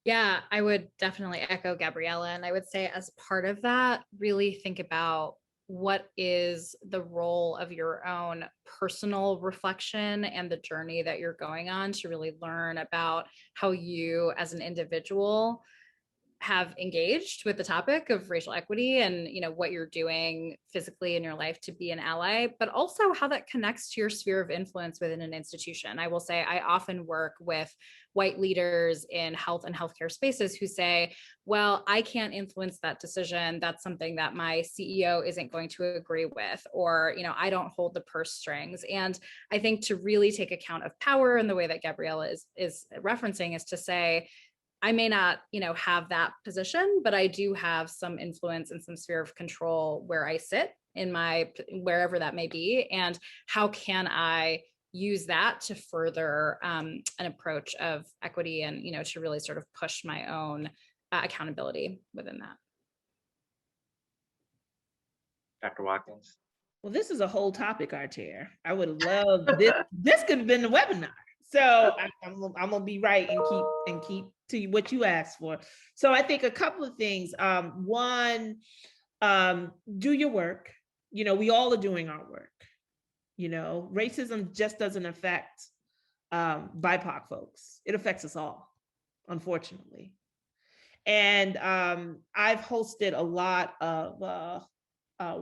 Yeah, I would definitely echo Gabriella. And I would say, as part of that, really think about what is the role of your own personal reflection and the journey that you're going on to really learn about how you as an individual have engaged with the topic of racial equity and what you're doing physically in your life to be an ally, but also how that connects to your sphere of influence within an institution. I will say I often work with white leaders in health and healthcare spaces who say, well, I can't influence that decision. That's something that my CEO isn't going to agree with, or I don't hold the purse strings. And I think to really take account of power in the way that Gabriella is referencing is to say, I may not, have that position, but I do have some influence and some sphere of control where I sit in wherever that may be. And how can I use that to further an approach of equity and, to really sort of push my own accountability within that. Dr. Watkins? Well, this is a whole topic, our chair. I would love this. This could have been the webinar. So I'm gonna be right and keep to what you asked for. So I think a couple of things. One, do your work. We all are doing our work. Racism just doesn't affect BIPOC folks. It affects us all, unfortunately. And I've hosted a lot of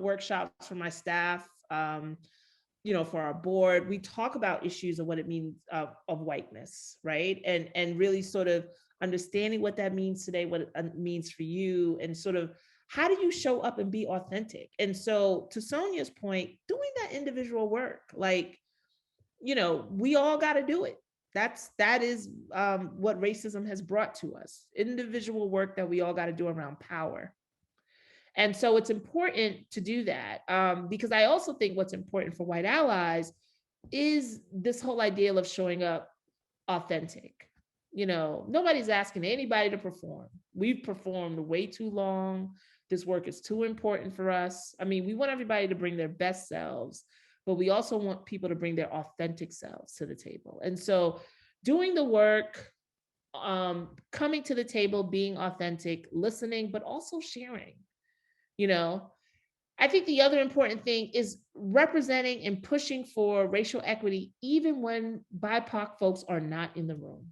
workshops for my staff. For our board, we talk about issues of what it means of whiteness, right? And really sort of understanding what that means today, what it means for you, and sort of how do you show up and be authentic? And so to Sonia's point, doing that individual work, we all got to do it. That is what racism has brought to us, individual work that we all got to do around power. And so it's important to do that because I also think what's important for white allies is this whole idea of showing up authentic. Nobody's asking anybody to perform. We've performed way too long. This work is too important for us. I mean, we want everybody to bring their best selves, but we also want people to bring their authentic selves to the table. And so doing the work, coming to the table, being authentic, listening, but also sharing. I think the other important thing is representing and pushing for racial equity, even when BIPOC folks are not in the room.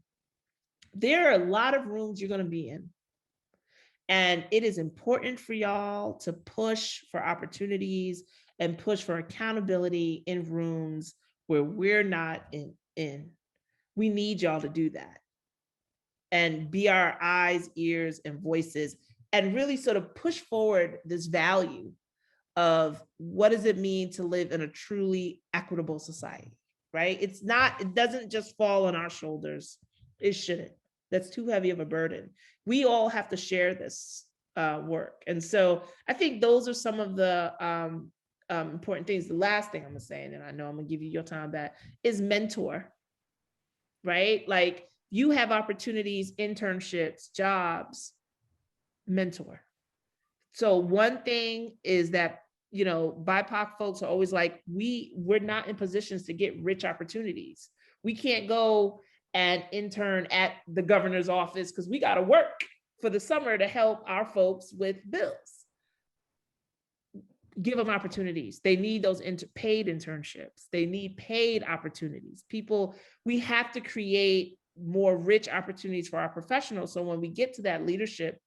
There are a lot of rooms you're going to be in. And it is important for y'all to push for opportunities and push for accountability in rooms where we're not in. We need y'all to do that and be our eyes, ears, and voices, and really sort of push forward this value of what does it mean to live in a truly equitable society, right? It doesn't just fall on our shoulders. It shouldn't. That's too heavy of a burden. We all have to share this work. And so I think those are some of the important things. The last thing I'm gonna say, and then I know I'm gonna give you your time back, is mentor, right? Like you have opportunities, internships, jobs, mentor. So one thing is that, BIPOC folks are always like, we're not in positions to get rich opportunities. We can't go and intern at the governor's office because we got to work for the summer to help our folks with bills. Give them opportunities. They need those paid internships. They need paid opportunities. We have to create more rich opportunities for our professionals. So when we get to that leadership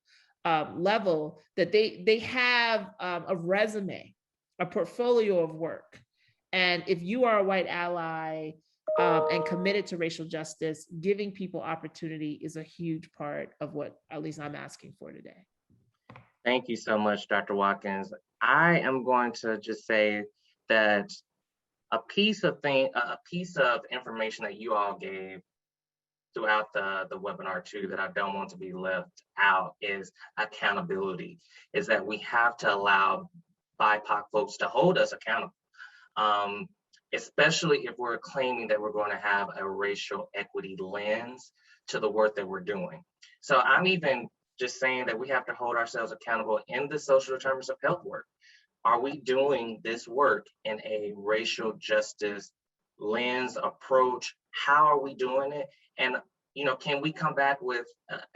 level, that they have a resume, a portfolio of work. And if you are a white ally and committed to racial justice, giving people opportunity is a huge part of what at least I'm asking for today. Thank you so much, Dr. Watkins. I am going to just say that a piece of information that you all gave throughout the webinar too that I don't want to be left out is accountability, is that we have to allow BIPOC folks to hold us accountable, especially if we're claiming that we're going to have a racial equity lens to the work that we're doing. So I'm even just saying that we have to hold ourselves accountable in the social determinants of health work. Are we doing this work in a racial justice lens approach? How are we doing it? And can we come back with,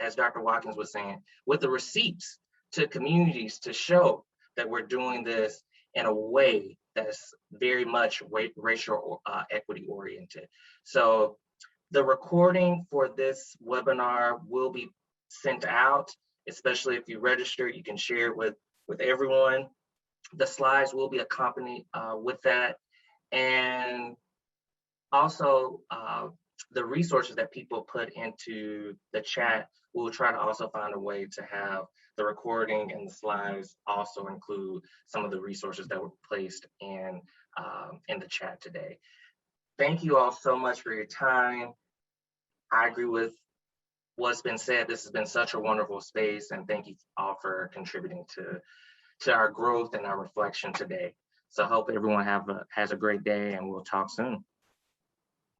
as Dr. Watkins was saying, with the receipts to communities to show that we're doing this in a way that's very much racial equity oriented. So the recording for this webinar will be sent out, especially if you register, you can share it with everyone. The slides will be accompanied with that. And also the resources that people put into the chat, we'll try to also find a way to have the recording and the slides also include some of the resources that were placed in the chat today. Thank you all so much for your time. I agree with what's been said. This has been such a wonderful space, and thank you all for contributing to our growth and our reflection today. So I hope everyone has a great day, and we'll talk soon.